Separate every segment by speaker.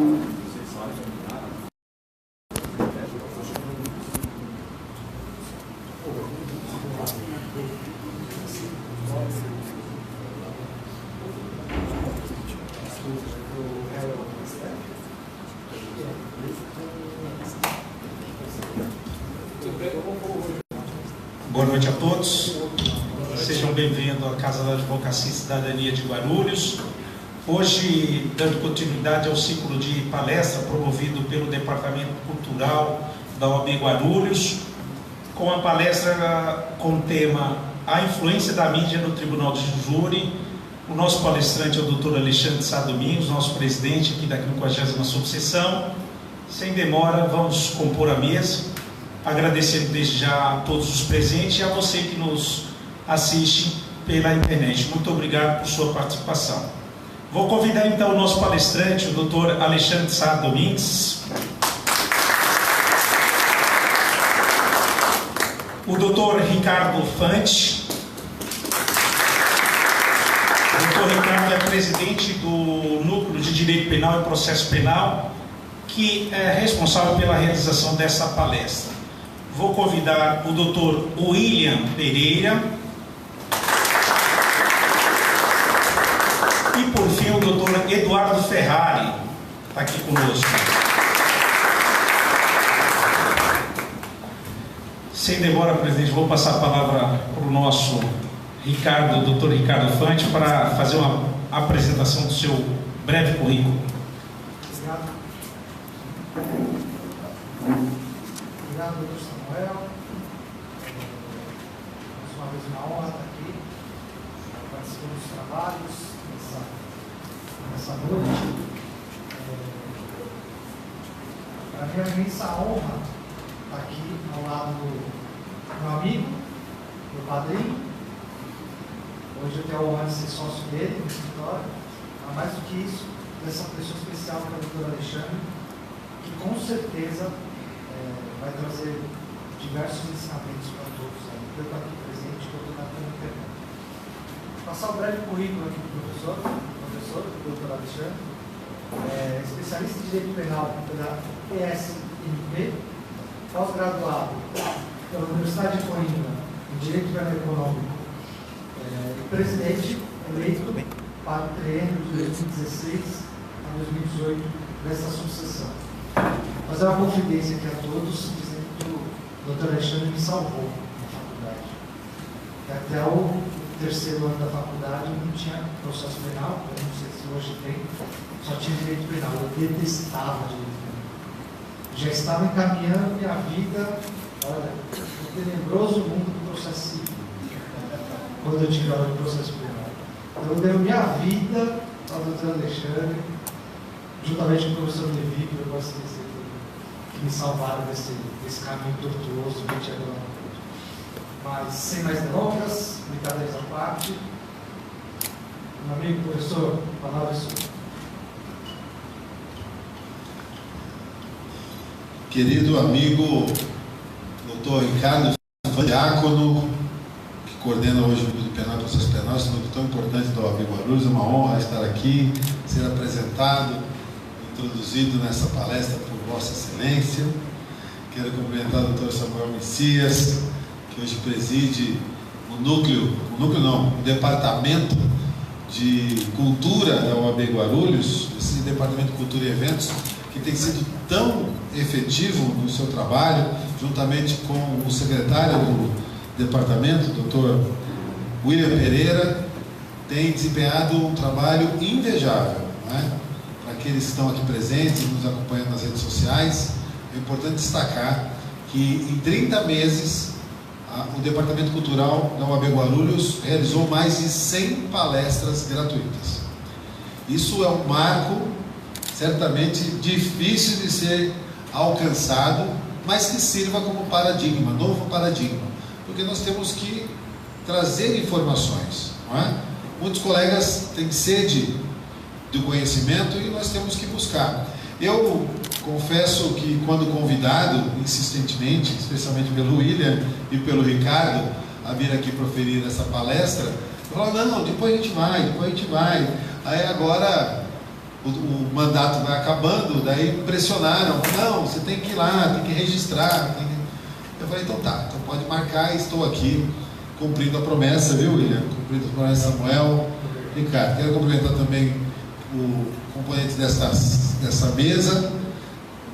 Speaker 1: Boa noite a todos, sejam bem-vindos à Casa da Advocacia e Cidadania de Guarulhos. Hoje, dando continuidade ao ciclo de palestra promovido pelo Departamento Cultural da OAB Guarulhos, com a palestra com o tema A Influência da Mídia no Tribunal de Júri. O nosso palestrante é o Dr. Alexandre Sá Domingos, nosso presidente aqui da 50ª subseção. Sem demora, vamos compor a mesa. Agradecendo desde já a todos os presentes e a você que nos assiste pela internet. Muito obrigado por sua participação. Vou convidar então o nosso palestrante, o Dr. Alexandre Sá Domingos, o Dr. Ricardo Fante. O Dr. Ricardo é presidente do Núcleo de Direito Penal e Processo Penal, que é responsável pela realização dessa palestra. Vou convidar o Dr. William Pereira e, por fim, o Dr. Eduardo Ferrari, está aqui conosco. Sem demora, presidente, vou passar a palavra para o nosso Ricardo, Dr. Ricardo Fante, para fazer uma apresentação do seu breve currículo.
Speaker 2: Obrigado, doutor Samuel. Mais uma vez uma honra estar aqui, participando dos trabalhos nessa noite. Para mim é uma imensa honra estar aqui ao lado do meu amigo, meu padrinho. Hoje eu tenho a honra de ser sócio dele no escritório, mas mais do que isso, dessa pessoa especial que é o doutor Alexandre, que com certeza vai trazer diversos ensinamentos para todos, tanto aqui presente quanto na internet. Vou passar o breve currículo aqui do professor, o doutor Alexandre, especialista em Direito Penal pela PSMP, pós-graduado pela Universidade de Coimbra em Direito Penal Econômico, e presidente eleito para o triênio de 2016 a 2018 dessa subseção. Fazer uma confidência aqui a todos, dizendo que o Dr. Alexandre me salvou na faculdade. Até o terceiro ano da faculdade eu não tinha processo penal, eu não sei se hoje tem, só tinha direito penal. Eu detestava direito penal. Já estava encaminhando minha vida, olha, o tenebroso mundo do processo civil, quando eu tive aula de processo penal. Então eu devo minha vida ao Dr. Alexandre, juntamente com o professor Levi, que eu gosto de dizer, que me salvaram desse caminho tortuoso que tinha agora. Mas, sem mais delongas, brincadeiras à parte, meu amigo professor, a palavra é sua.
Speaker 3: Querido amigo Dr. Ricardo, diácono, que coordena hoje o Núcleo Penal e Processo Penal, esse núcleo tão importante da OAB Guarulhos, é uma honra estar aqui, ser apresentado, introduzido nessa palestra por Vossa Excelência. Quero cumprimentar o Dr. Samuel Messias, que hoje preside o Departamento de Cultura da OAB Guarulhos, esse Departamento de Cultura e Eventos, que tem sido tão efetivo no seu trabalho, juntamente com o secretário do departamento, o Dr. William Pereira, tem desempenhado um trabalho invejável, né? Para aqueles que estão aqui presentes, nos acompanhando nas redes sociais, é importante destacar que em 30 meses o Departamento Cultural da OAB Guarulhos realizou mais de 100 palestras gratuitas. Isso é um marco certamente difícil de ser alcançado, mas que sirva como paradigma, novo paradigma, porque nós temos que trazer informações, não é? Muitos colegas têm sede do conhecimento e nós temos que buscar. Eu confesso que quando convidado insistentemente, especialmente pelo William e pelo Ricardo, a vir aqui proferir essa palestra, eu falava, não, depois a gente vai. Aí agora o mandato vai acabando, daí pressionaram, não, você tem que ir lá, tem que registrar. Eu falei, então tá, então pode marcar, estou aqui, cumprindo a promessa, viu, William? Cumprindo a promessa, Samuel, Ricardo. Quero cumprimentar também o componente dessa mesa,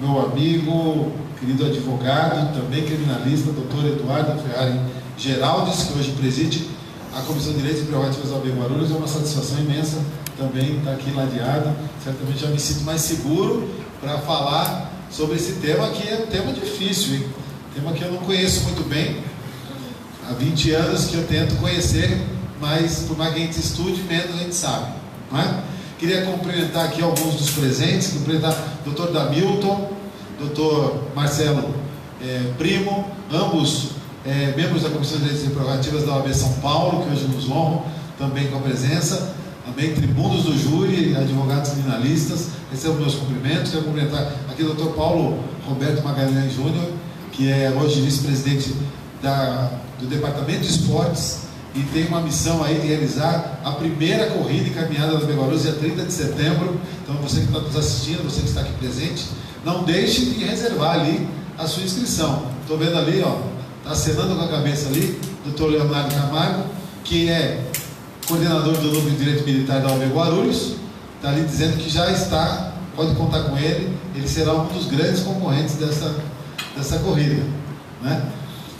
Speaker 3: meu amigo, querido advogado, também criminalista, doutor Eduardo Ferrari Geraldes, que hoje preside a Comissão de Direitos e Prerrogativas da OAB Guarulhos. É uma satisfação imensa também estar aqui ladeado. Certamente já me sinto mais seguro para falar sobre esse tema, que é um tema difícil, hein? Tema que eu não conheço muito bem. Há 20 anos que eu tento conhecer, mas por mais que a gente estude, menos a gente sabe, não é? Queria cumprimentar aqui alguns dos presentes, cumprimentar o Dr. Damilton, Dr. Marcelo Primo, ambos membros da Comissão de Direitos e Prerrogativas da OAB São Paulo, que hoje nos honram também com a presença, também tribunos do júri, advogados criminalistas, recebo meus cumprimentos. Quero cumprimentar aqui o Dr. Paulo Roberto Magalhães Júnior, que é hoje vice-presidente do Departamento de Esportes, e tem uma missão aí de realizar a primeira corrida e caminhada da OAB Guarulhos, dia 30 de setembro. Então, você que está nos assistindo, você que está aqui presente, não deixe de reservar ali a sua inscrição. Estou vendo ali, ó, está acenando com a cabeça ali, Dr. Leonardo Camargo, que é coordenador do Núcleo de Direito Militar da OAB Guarulhos, está ali dizendo que já está, pode contar com ele será um dos grandes concorrentes dessa corrida, né?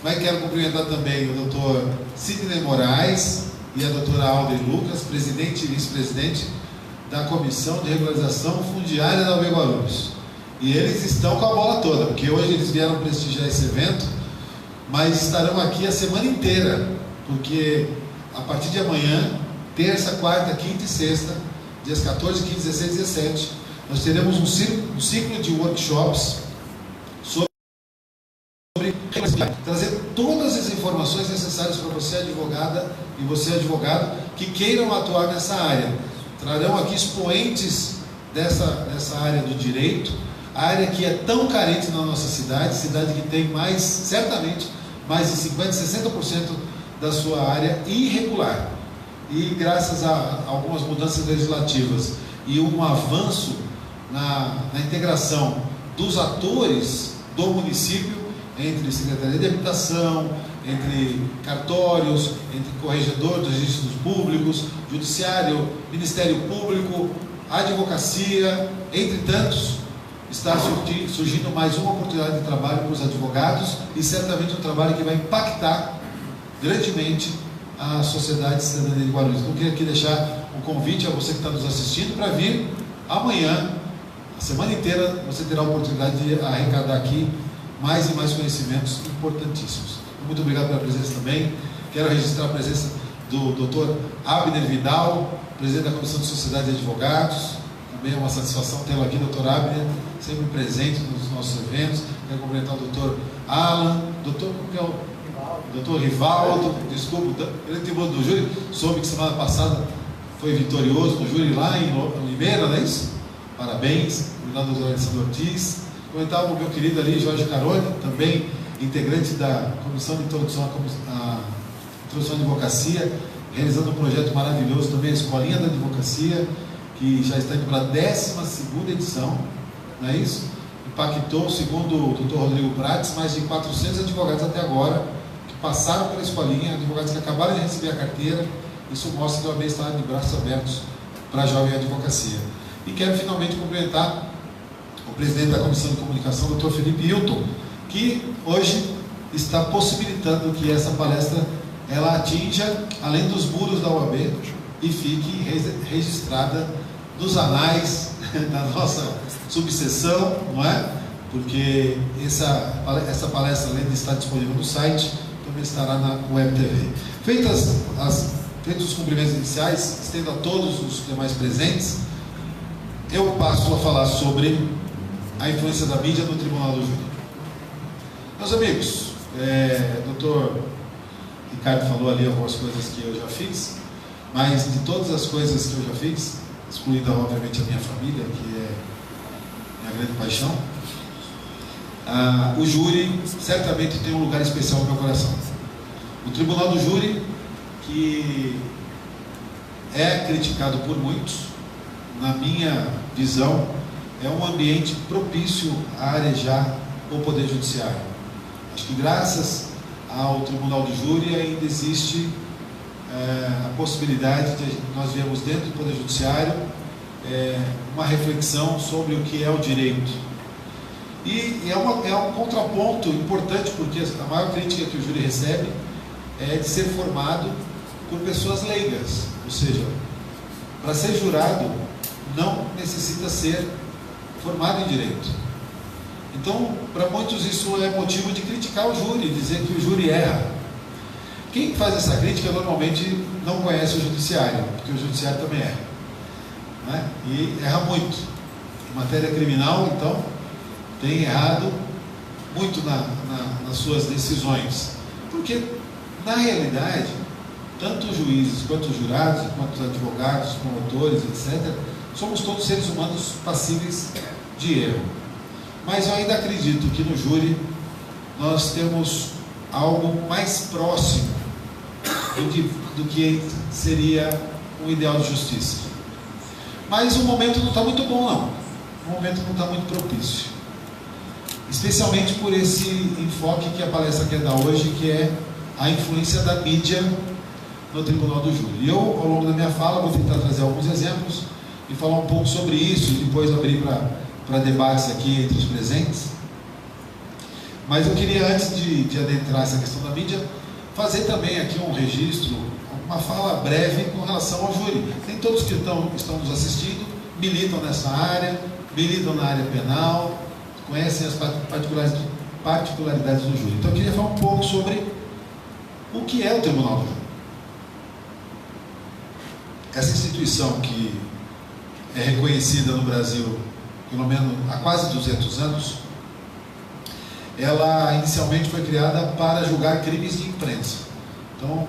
Speaker 3: Mas quero cumprimentar também o Dr. Sidney Moraes e a doutora Aldrin Lucas, presidente e vice-presidente da Comissão de Regularização Fundiária da OAB Guarulhos. E eles estão com a bola toda, porque hoje eles vieram prestigiar esse evento, mas estarão aqui a semana inteira, porque a partir de amanhã, terça, quarta, quinta e sexta, dias 14, 15, 16 e 17, nós teremos um ciclo de workshops sobre trazer todas as informações necessárias para você, advogada, e você, advogado, que queiram atuar nessa área. Trarão aqui expoentes dessa área do direito, a área que é tão carente na nossa cidade que tem certamente mais de 50%, 60% da sua área irregular. E graças a algumas mudanças legislativas e um avanço na integração dos atores do município, entre Secretaria de Habitação, entre cartórios, entre corregedor dos registros públicos, judiciário, Ministério Público, advocacia, entre tantos, está surgindo mais uma oportunidade de trabalho para os advogados, e certamente um trabalho que vai impactar grandemente a sociedade cidadã de Guarulhos. Então, eu queria aqui deixar um convite a você que está nos assistindo para vir amanhã, a semana inteira, você terá a oportunidade de arrecadar aqui mais e mais conhecimentos importantíssimos. Muito obrigado pela presença também. Quero registrar a presença do Dr. Abner Vidal, presidente da Comissão de Sociedade de Advogados. Também é uma satisfação tê-lo aqui, Dr. Abner, sempre presente nos nossos eventos. Quero cumprimentar o Dr. Alan, Dr. Rivaldo, desculpa, ele tem do júri, soube que semana passada foi vitorioso no júri lá em Limeira, não é isso? Parabéns, obrigado, Dr. Alessandro Ortiz. Comentava o meu querido ali, Jorge Caroni, também integrante da Comissão de Introdução à Advocacia, realizando um projeto maravilhoso também, a Escolinha da Advocacia, que já está indo para a 12ª edição, não é isso? Impactou, segundo o Dr. Rodrigo Prates, mais de 400 advogados até agora, que passaram pela escolinha, advogados que acabaram de receber a carteira. Isso mostra que a OAB está de braços abertos para a jovem advocacia. E quero finalmente cumprimentar o presidente da Comissão de Comunicação, Dr. Felipe Hilton, que hoje está possibilitando que essa palestra ela atinja além dos muros da OAB e fique registrada nos anais da nossa subseção, não é? Porque essa palestra, além de estar disponível no site, também estará na Web TV. Feitos os cumprimentos iniciais, estendo a todos os demais presentes, eu passo a falar sobre a influência da mídia no Tribunal do Júri. Meus amigos, o Dr. Ricardo falou ali algumas coisas que eu já fiz, mas de todas as coisas que eu já fiz, excluindo obviamente a minha família, que é minha grande paixão, o júri certamente tem um lugar especial no meu coração. O Tribunal do Júri, que é criticado por muitos, na minha visão, é um ambiente propício a arejar o Poder Judiciário. Acho que graças ao Tribunal do Júri ainda existe a possibilidade de nós vermos dentro do Poder Judiciário uma reflexão sobre o que é o direito. E é um contraponto importante, porque a maior crítica que o júri recebe é de ser formado por pessoas leigas, ou seja, para ser jurado não necessita ser formado em direito. Então, para muitos isso é motivo de criticar o júri, dizer que o júri erra. Quem faz essa crítica normalmente não conhece o judiciário, porque o judiciário também erra, né? E erra muito. Em matéria criminal, então, tem errado muito nas suas decisões, porque na realidade tanto os juízes quanto os jurados, quanto os advogados, promotores, etc., somos todos seres humanos passíveis de erro. Mas eu ainda acredito que no júri nós temos algo mais próximo do que seria um ideal de justiça. Mas o momento não está muito bom, não. O momento não está muito propício. Especialmente por esse enfoque que a palestra quer dar hoje, que é a influência da mídia no Tribunal do Júri. E eu, ao longo da minha fala, vou tentar trazer alguns exemplos e falar um pouco sobre isso, e depois abrir para debates aqui entre os presentes. Mas eu queria, antes de adentrar essa questão da mídia, fazer também aqui um registro, uma fala breve com relação ao júri. Nem todos que estão nos assistindo militam nessa área, militam na área penal, conhecem as particularidades do júri. Então eu queria falar um pouco sobre o que é o Tribunal do Júri. Essa instituição que é reconhecida no Brasil, pelo menos há quase 200 anos, ela inicialmente foi criada para julgar crimes de imprensa. Então,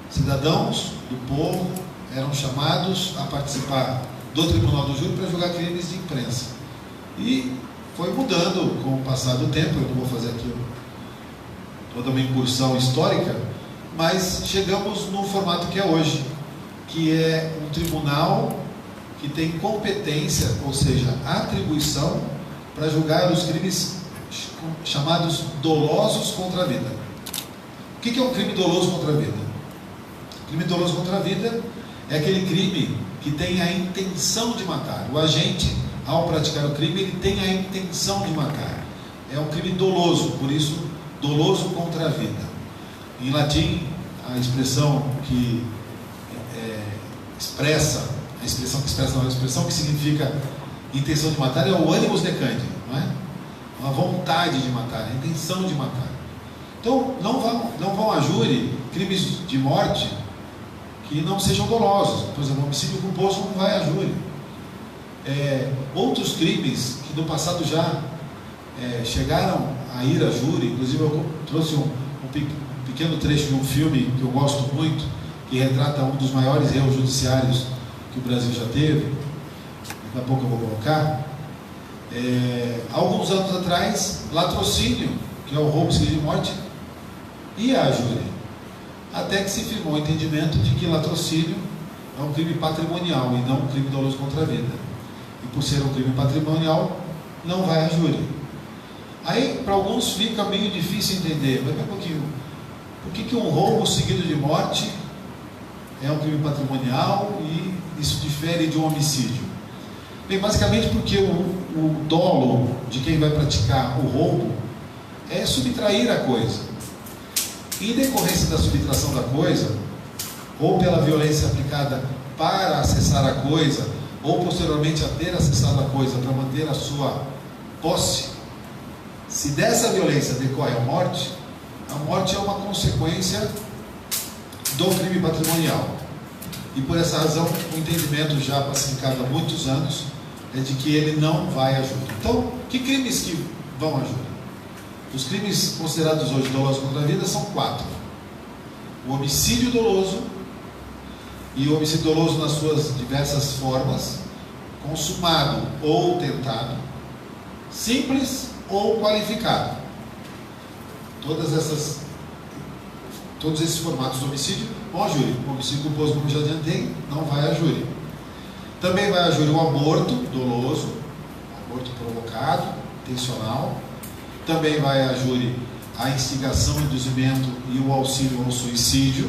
Speaker 3: cidadãos do povo eram chamados a participar do Tribunal do Júri para julgar crimes de imprensa. E foi mudando com o passar do tempo. Eu não vou fazer aqui toda uma incursão histórica, mas chegamos no formato que é hoje, que é um tribunal que tem competência, ou seja, atribuição para julgar os crimes chamados dolosos contra a vida. O que é um crime doloso contra a vida? O crime doloso contra a vida é aquele crime que tem a intenção de matar. O agente, ao praticar o crime, ele tem a intenção de matar. É um crime doloso, por isso, doloso contra a vida. Em latim, a expressão que expressão que significa intenção de matar é o animus decandi, não é? Uma vontade de matar, a intenção de matar. Então, não vão a júri crimes de morte que não sejam dolosos. Por exemplo, homicídio culposo não vai a júri. Outros crimes que no passado já chegaram a ir a júri, inclusive eu trouxe um pequeno trecho de um filme que eu gosto muito, que retrata um dos maiores erros judiciários que o Brasil já teve. Daqui a pouco eu vou colocar. Alguns anos atrás, latrocínio, que é o roubo seguido de morte, ia a júri, até que se firmou o entendimento de que latrocínio é um crime patrimonial e não um crime doloso contra a vida. E por ser um crime patrimonial, não vai a júri. Aí, para alguns, fica meio difícil entender, mas um pouquinho, por que um roubo seguido de morte é um crime patrimonial e isso difere de um homicídio? Bem, basicamente porque o dolo de quem vai praticar o roubo é subtrair a coisa. Em decorrência da subtração da coisa, ou pela violência aplicada para acessar a coisa, ou posteriormente a ter acessado a coisa para manter a sua posse, se dessa violência decorre a morte é uma consequência do crime patrimonial. E por essa razão, o entendimento já pacificado há muitos anos é de que ele não vai a júri. Então, que crimes que vão a júri? Os crimes considerados hoje dolosos contra a vida são 4. O homicídio doloso, e o homicídio doloso nas suas diversas formas, consumado ou tentado, simples ou qualificado. Todos esses formatos de homicídio vão a júri. O homicídio culposo, como já adiantei, não vai a júri. Também vai a júri o aborto doloso, aborto provocado, intencional. Também vai a júri a instigação, induzimento e o auxílio ao suicídio.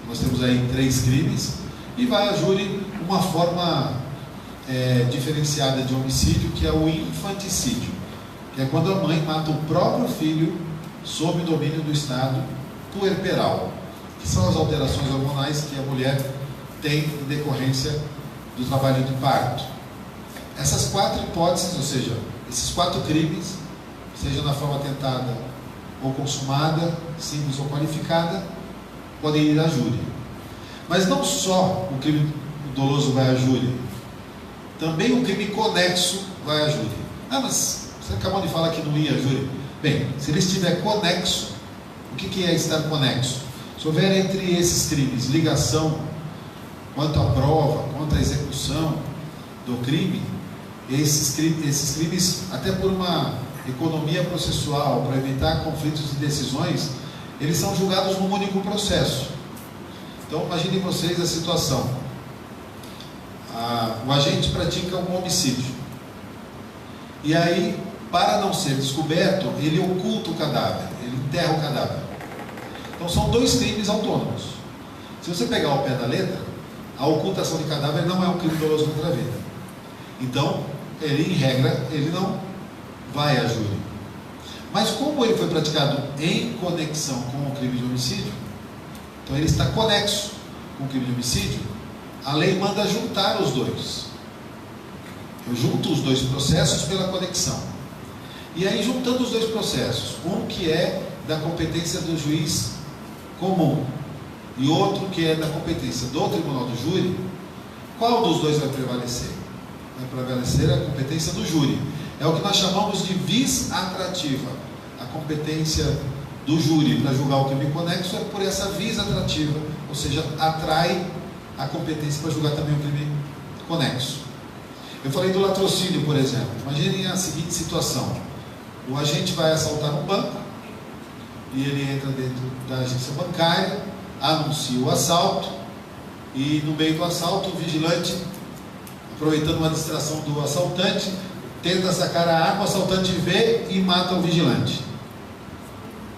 Speaker 3: Nós temos aí 3 crimes. E vai a júri uma forma diferenciada de homicídio, que é o infanticídio, que é quando a mãe mata o próprio filho sob o domínio do estado puerperal, que são as alterações hormonais que a mulher tem em decorrência do trabalho de parto. Essas 4 hipóteses, ou seja, esses 4 crimes, seja na forma tentada ou consumada, simples ou qualificada, podem ir à júri. Mas não só o crime doloso vai à júri, também o crime conexo vai à júri. Ah, mas você acabou de falar que não ia à júri. Bem, se ele estiver conexo, o que é estar conexo? Se houver entre esses crimes ligação quanto à prova, quanto à execução do crime, esses crimes, até por uma economia processual, para evitar conflitos de decisões, eles são julgados num único processo. Então, imaginem vocês a situação. O agente pratica um homicídio. E aí, para não ser descoberto, ele oculta o cadáver, ele enterra o cadáver. Então, são 2 crimes autônomos. Se você pegar ao pé da letra, a ocultação de cadáver não é um crime doloso contra a vida. Então, ele, em regra, ele não vai à júri. Mas como ele foi praticado em conexão com o crime de homicídio, então ele está conexo com o crime de homicídio, a lei manda juntar os 2. Eu junto os 2 processos pela conexão. E aí, juntando os 2 processos, um que é da competência do juiz comum e outro que é da competência do tribunal do júri, qual dos 2 vai prevalecer? Vai prevalecer a competência do júri. É o que nós chamamos de vis atrativa. A competência do júri para julgar o crime conexo é por essa vis atrativa, ou seja, atrai a competência para julgar também o crime conexo. Eu falei do latrocínio, por exemplo. Imaginem a seguinte situação: o agente vai assaltar um banco e ele entra dentro da agência bancária, anuncia o assalto e no meio do assalto o vigilante, aproveitando uma distração do assaltante, tenta sacar a arma, o assaltante vê e mata o vigilante.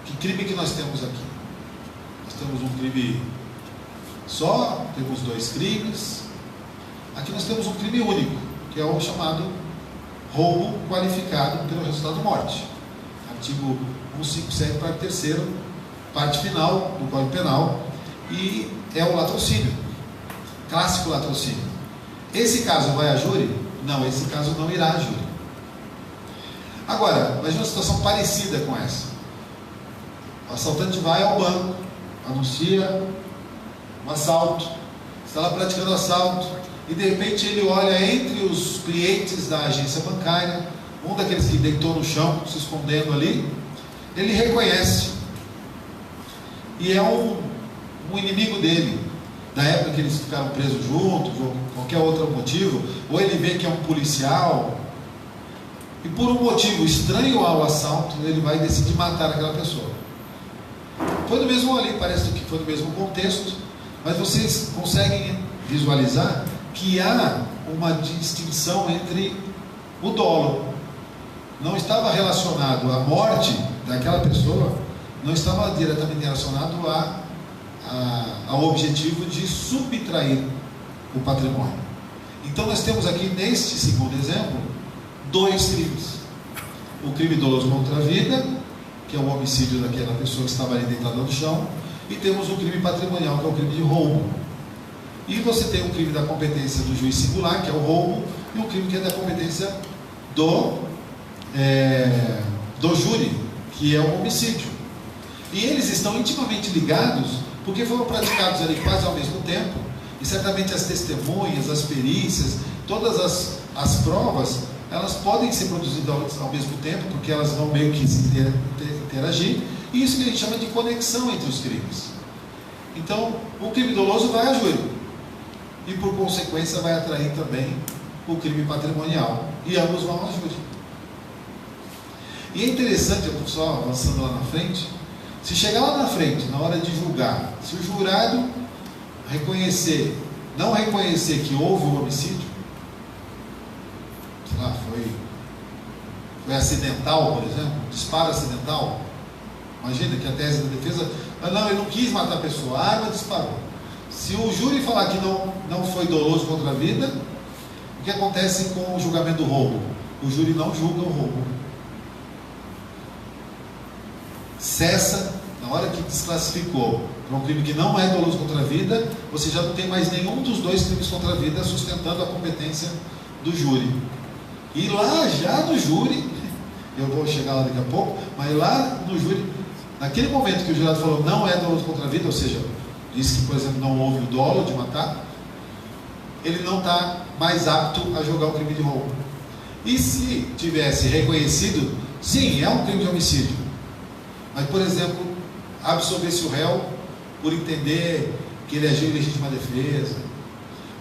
Speaker 3: Que crime que nós temos aqui? Nós temos um crime só, temos 2 crimes. Aqui nós temos um crime único, que é o chamado roubo qualificado pelo resultado morte. Artigo 157, parágrafo 3º, parte final do Código Penal, e é o latrocínio, clássico latrocínio. Esse caso vai a júri? Não, esse caso não irá a júri. Agora, imagine uma situação parecida com essa. O assaltante vai ao banco, anuncia um assalto, está lá praticando o assalto, e de repente ele olha entre os clientes da agência bancária, um daqueles que deitou no chão, se escondendo ali, ele reconhece, e é um inimigo dele, da época que eles ficaram presos juntos, ou qualquer outro motivo, ou ele vê que é um policial, e por um motivo estranho ao assalto, ele vai decidir matar aquela pessoa. Foi no mesmo ali, parece que foi no mesmo contexto, mas vocês conseguem visualizar que há uma distinção entre o dolo. Não estava relacionado à morte daquela pessoa, não estava diretamente relacionado ao objetivo de subtrair o patrimônio. Então nós temos aqui, neste segundo exemplo, 2 crimes. O crime doloso contra a vida, que é o homicídio daquela pessoa que estava ali deitada no chão, e temos o crime patrimonial, que é o crime de roubo. E você tem o crime da competência do juiz singular, que é o roubo, e o crime que é da competência do júri, que é o homicídio. E eles estão intimamente ligados, porque foram praticados ali quase ao mesmo tempo, e certamente as testemunhas, as perícias, todas as provas, elas podem ser produzidas ao mesmo tempo, porque elas vão meio que se interagir, e isso que a gente chama de conexão entre os crimes. Então, o crime doloso vai a júri, e por consequência vai atrair também o crime patrimonial, e ambos vão a júri. E é interessante, só avançando lá na frente, se chegar lá na frente, na hora de julgar, se o jurado reconhecer não reconhecer que houve um homicídio, sei lá, foi acidental, por exemplo, disparo acidental. Imagina que a tese da defesa, não, ele não quis matar a pessoa, a arma disparou. Se o júri falar que não foi doloso contra a vida, o que acontece com o julgamento do roubo? O júri não julga o roubo. Cessa, na hora que desclassificou para um crime que não é doloso contra a vida, você já não tem mais nenhum dos dois crimes contra a vida sustentando a competência do júri. E lá já no júri, eu vou chegar lá daqui a pouco, mas lá no júri, naquele momento que o jurado falou não é doloso contra a vida, ou seja, disse que, por exemplo, não houve o dolo de matar, ele não está mais apto a julgar o crime de roubo. E se tivesse reconhecido, sim, é um crime de homicídio, mas, por exemplo, absolvesse o réu por entender que ele agiu em legítima defesa,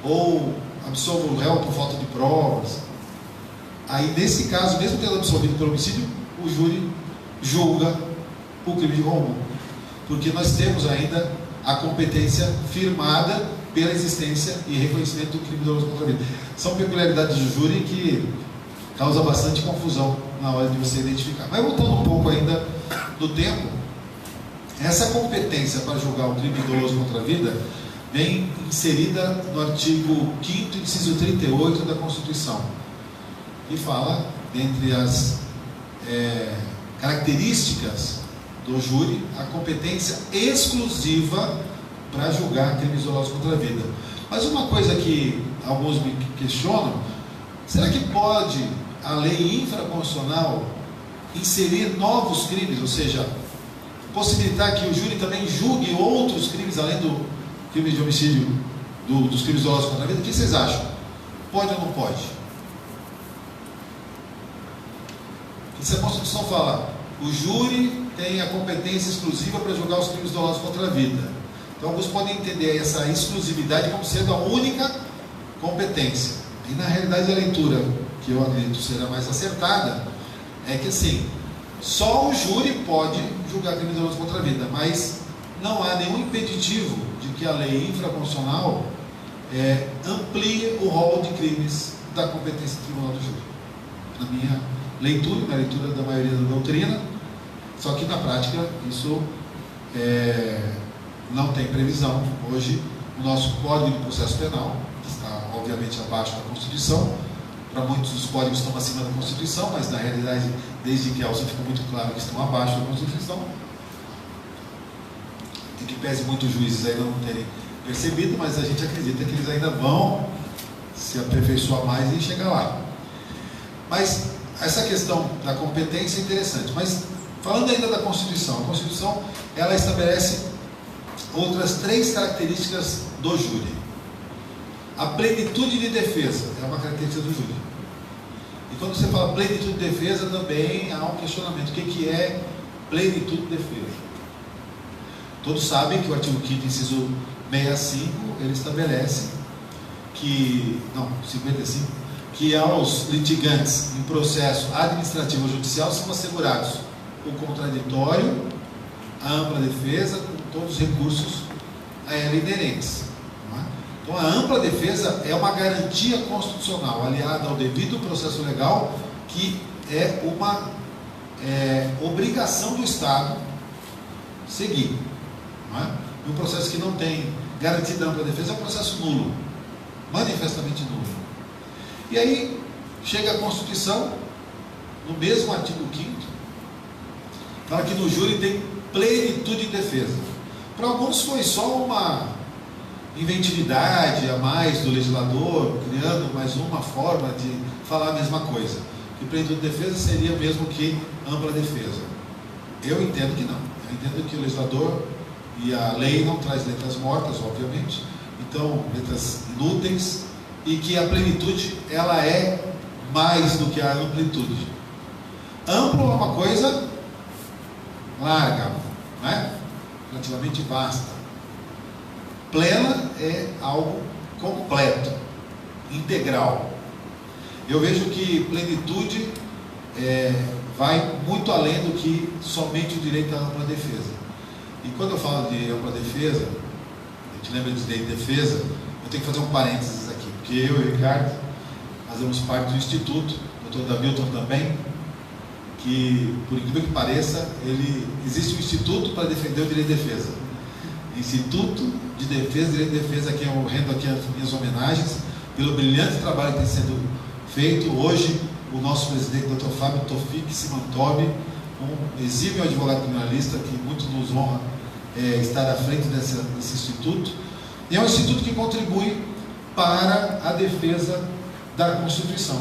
Speaker 3: ou absolva o réu por falta de provas, aí nesse caso, mesmo tendo absolvido pelo homicídio, o júri julga o crime de roubo, porque nós temos ainda a competência firmada pela existência e reconhecimento do crime doloso contra a vida. São peculiaridades do júri que causa bastante confusão na hora de você identificar. Mas voltando um pouco ainda do tempo, essa competência para julgar o crime doloso contra a vida vem inserida no artigo 5º, inciso 38 da Constituição, e fala, dentre as características do júri, a competência exclusiva para julgar crimes dolosos contra a vida. Mas uma coisa que alguns me questionam, será que pode a lei infraconstitucional inserir novos crimes, ou seja, possibilitar que o júri também julgue outros crimes, além do crime de homicídio, dos crimes dolosos contra a vida? O que vocês acham? Pode ou não pode? Se a Constituição fala, o júri tem a competência exclusiva para julgar os crimes dolosos contra a vida. Então, alguns podem entender essa exclusividade como sendo a única competência. E, na realidade, a leitura, que eu acredito será mais acertada, é que, assim, só o júri pode julgar crimes dolosos contra a vida, mas não há nenhum impeditivo de que a lei infraconstitucional amplie o rol de crimes da competência do tribunal do júri. Na minha leitura, na leitura da maioria da doutrina, só que na prática isso não tem previsão. Hoje, o nosso Código de Processo Penal, que está obviamente abaixo da Constituição, para muitos os códigos estão acima da Constituição, mas na realidade, desde que Elsa ficou muito claro que estão abaixo da Constituição, e que pese muitos juízes ainda não terem percebido, mas a gente acredita que eles ainda vão se aperfeiçoar mais e chegar lá. Mas essa questão da competência é interessante, mas falando ainda da Constituição, a Constituição ela estabelece outras 3 características do júri. A plenitude de defesa é uma característica do júri. E quando você fala plenitude de defesa, também há um questionamento. O que é plenitude de defesa? Todos sabem que o artigo 5º, inciso 65, ele estabelece que, 55, que aos litigantes em processo administrativo ou judicial são assegurados o contraditório, a ampla defesa, com todos os recursos a ela inerentes. Então, a ampla defesa é uma garantia constitucional, aliada ao devido processo legal, que é uma obrigação do Estado seguir. Não é? Um processo que não tem garantia da ampla defesa é um processo nulo, manifestamente nulo. E aí, chega a Constituição, no mesmo artigo 5º, fala que no júri tem plenitude de defesa. Para alguns foi só uma inventividade a mais do legislador, criando mais uma forma de falar a mesma coisa. Que plenitude de defesa seria o mesmo que ampla defesa. Eu entendo que não. Eu entendo que o legislador e a lei não traz letras mortas, obviamente, então letras inúteis, e que a plenitude ela é mais do que a amplitude. Amplo é uma coisa larga, não é? Relativamente vasta. Plena é algo completo, integral. Eu vejo que plenitude vai muito além do que somente o direito à ampla defesa. E quando eu falo de ampla defesa, a gente lembra de direito de defesa, eu tenho que fazer um parênteses aqui, porque eu e o Ricardo fazemos parte do Instituto, o Dr. Davilton também, que, por incrível que pareça, existe um Instituto para defender o direito de defesa. Instituto de Defesa e Direito de Defesa, aqui eu rendo aqui as minhas homenagens pelo brilhante trabalho que tem sendo feito. Hoje, o nosso presidente, Dr. Fábio Tofik Simantobi, um exímio advogado criminalista que muito nos honra estar à frente desse instituto. E é um instituto que contribui para a defesa da Constituição,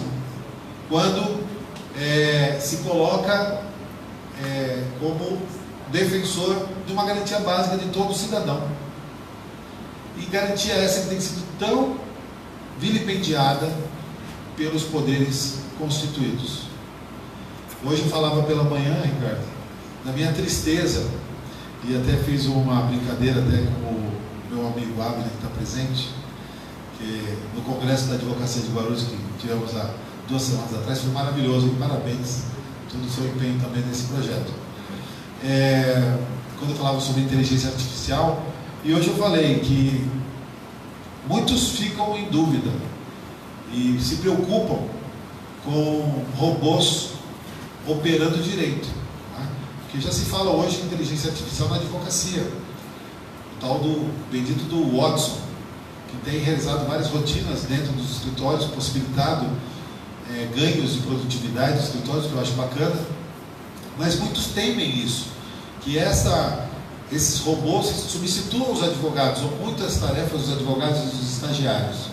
Speaker 3: quando se coloca como defensor de uma garantia básica de todo cidadão. E garantia essa que tem sido tão vilipendiada pelos poderes constituídos. Hoje eu falava pela manhã, Ricardo, da minha tristeza, e até fiz uma brincadeira até com o meu amigo Abner, que está presente, que no Congresso da Advocacia de Guarulhos, que tivemos há 2 semanas atrás, foi maravilhoso, e parabéns todo o seu empenho também nesse projeto. Quando eu falava sobre inteligência artificial, e hoje eu falei que muitos ficam em dúvida e se preocupam com robôs operando direito, né? Porque já se fala hoje em inteligência artificial na advocacia, o tal do bendito do Watson, que tem realizado várias rotinas dentro dos escritórios, possibilitado ganhos de produtividade dos escritórios, que eu acho bacana, mas muitos temem isso, que esses robôs substituam os advogados, ou muitas tarefas dos advogados e dos estagiários.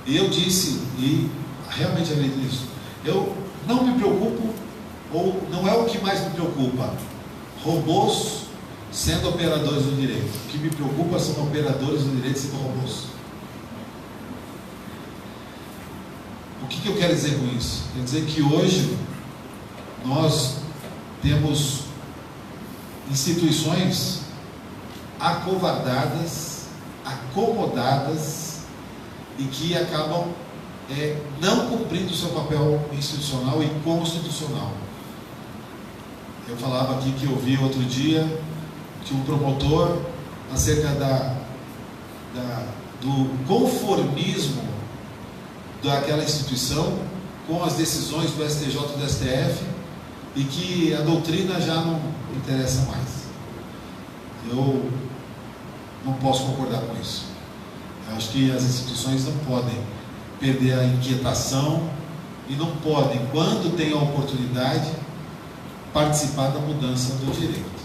Speaker 3: E eu disse, e realmente acredito nisso, eu não me preocupo, ou não é o que mais me preocupa, robôs sendo operadores do direito. O que me preocupa são operadores do direito sendo robôs. O que eu quero dizer com isso? Quer dizer que hoje nós temos instituições acovardadas, acomodadas e que acabam não cumprindo o seu papel institucional e constitucional. Eu falava aqui que eu vi outro dia que um promotor acerca do conformismo daquela instituição com as decisões do STJ e do STF, e que a doutrina já não interessa mais. Eu não posso concordar com isso. Eu acho que as instituições não podem perder a inquietação e não podem, quando tem a oportunidade, participar da mudança do direito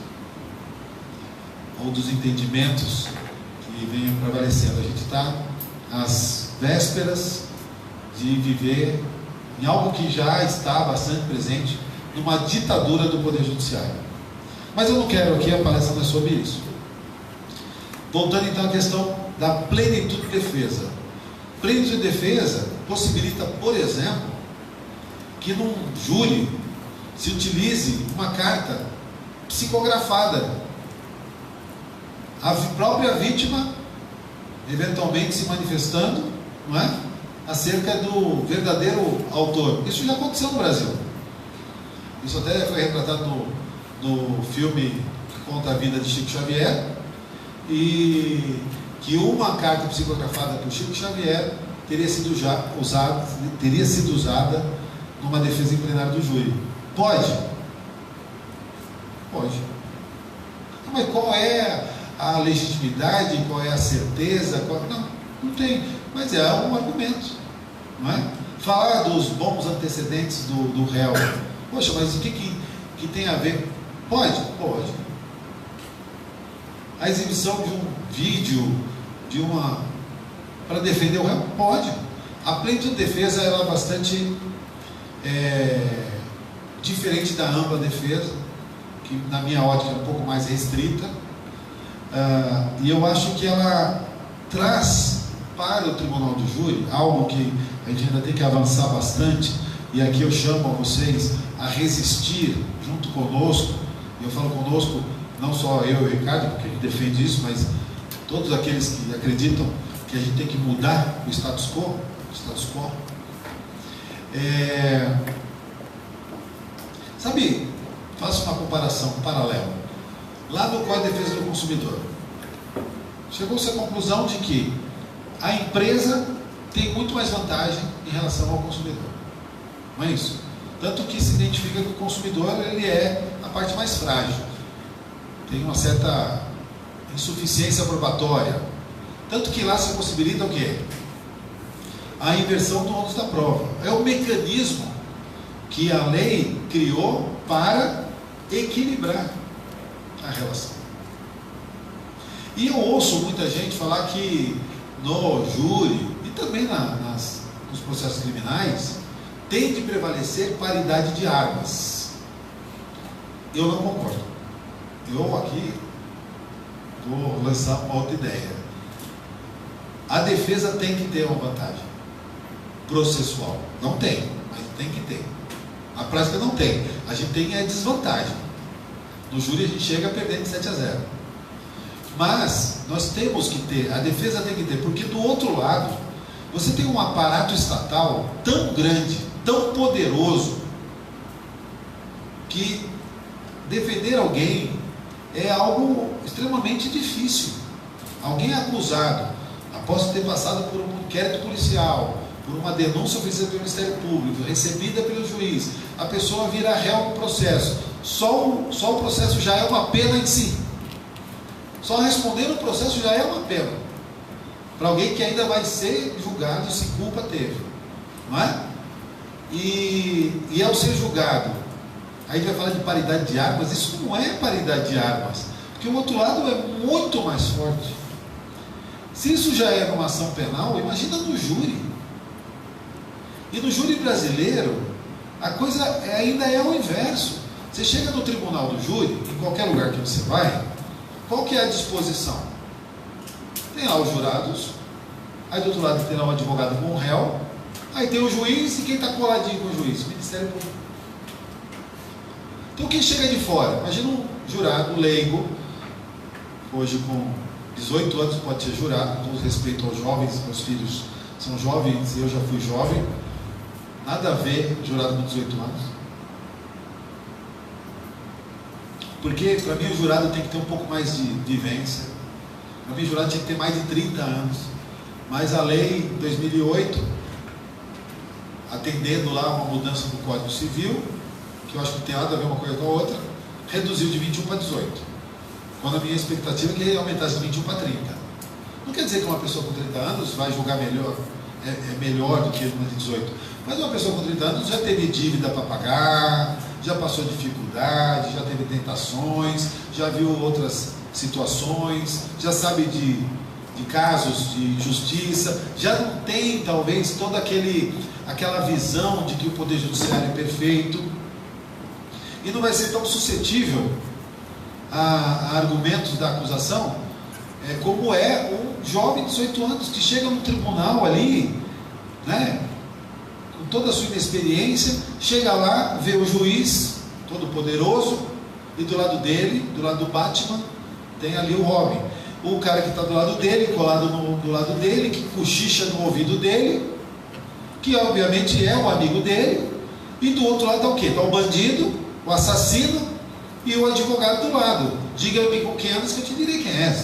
Speaker 3: ou dos entendimentos que venham prevalecendo. A gente está às vésperas de viver em algo que já está bastante presente, numa ditadura do Poder Judiciário. Mas eu não quero aqui, a palestra não é sobre isso. Voltando então à questão da plenitude de defesa. Plenitude de defesa possibilita, por exemplo, que num júri se utilize uma carta psicografada. A própria vítima, eventualmente se manifestando, não é? Acerca do verdadeiro autor. Isso já aconteceu no Brasil. Isso até foi retratado no filme que conta a vida de Chico Xavier, e que uma carta psicografada por Chico Xavier teria sido usada numa defesa em plenário do júri. Pode? Pode. Mas qual é a legitimidade, qual é a certeza? Não tem. Mas é um argumento, não é? Falar dos bons antecedentes do réu. Poxa, mas o que tem a ver? Pode? Pode. A exibição de um vídeo, para defender o réu? Pode. A plenitude de defesa ela é bastante diferente da ampla defesa, que na minha ótica é um pouco mais restrita, e eu acho que ela traz para o tribunal do júri algo que a gente ainda tem que avançar bastante, e aqui eu chamo a vocês a resistir junto conosco. E eu falo conosco, não só eu e o Ricardo, porque a gente defende isso, mas todos aqueles que acreditam que a gente tem que mudar o status quo. Sabe, faço uma comparação, um paralelo. Lá no Código de Defesa do Consumidor, chegou-se à conclusão de que a empresa tem muito mais vantagem em relação ao consumidor. Não é isso? Tanto que se identifica que o consumidor ele é a parte mais frágil. Tem uma certa insuficiência probatória. Tanto que lá se possibilita o quê? A inversão do ônus da prova. É o mecanismo que a lei criou para equilibrar a relação. E eu ouço muita gente falar que no júri e também nos processos criminais tem de prevalecer paridade de armas. Eu não concordo. Eu aqui vou lançar uma outra ideia. A defesa tem que ter uma vantagem processual. Não tem, mas tem que ter. A prática não tem. A gente tem a desvantagem. No júri a gente chega perdendo de 7-0. Mas nós temos que ter, a defesa tem que ter, porque do outro lado, você tem um aparato estatal tão grande, tão poderoso, que defender alguém é algo extremamente difícil. Alguém acusado, após ter passado por um inquérito policial, por uma denúncia oferecida pelo Ministério Público, recebida pelo juiz, a pessoa vira réu no processo. Só o processo já é uma pena em si. Só responder no processo já é uma pena. Para alguém que ainda vai ser julgado se culpa teve. Não é? E ao ser julgado, aí vai falar de paridade de armas, isso não é paridade de armas, porque o outro lado é muito mais forte. Se isso já é numa ação penal, imagina no júri. E no júri brasileiro, a coisa ainda é o inverso. Você chega no tribunal do júri, em qualquer lugar que você vai, qual que é a disposição? Tem lá os jurados, aí do outro lado tem lá um advogado com o réu, aí tem o juiz e quem está coladinho com o juiz? O Ministério Público. Então quem chega de fora, imagina um jurado leigo, hoje com 18 anos pode ser jurado, com todo respeito aos jovens, meus filhos são jovens, eu já fui jovem, nada a ver jurado com 18 anos. Porque para mim o jurado tem que ter um pouco mais de vivência, para mim o jurado tinha que ter mais de 30 anos, mas a lei 2008, atendendo lá uma mudança no Código Civil, que eu acho que tem nada a ver uma coisa com a outra, reduziu de 21 para 18, quando a minha expectativa é que ele aumentasse de 21 para 30. Não quer dizer que uma pessoa com 30 anos vai julgar melhor, é melhor do que uma de 18, mas uma pessoa com 30 anos já teve dívida para pagar, já passou dificuldade, já teve tentações, já viu outras situações, já sabe de casos de justiça, já não tem talvez toda aquela visão de que o Poder Judiciário é perfeito, e não vai ser tão suscetível a argumentos da acusação, como é um jovem de 18 anos que chega no tribunal ali, né, com toda a sua inexperiência, chega lá, vê o juiz todo poderoso, e do lado dele, do lado do Batman, tem ali o Robin, o cara que está do lado dele, colado do lado dele, que cochicha no ouvido dele, que obviamente é o amigo dele, e do outro lado está o quê? Está o bandido, o assassino e o advogado do lado. Diga-me com quem andas que eu te direi quem é.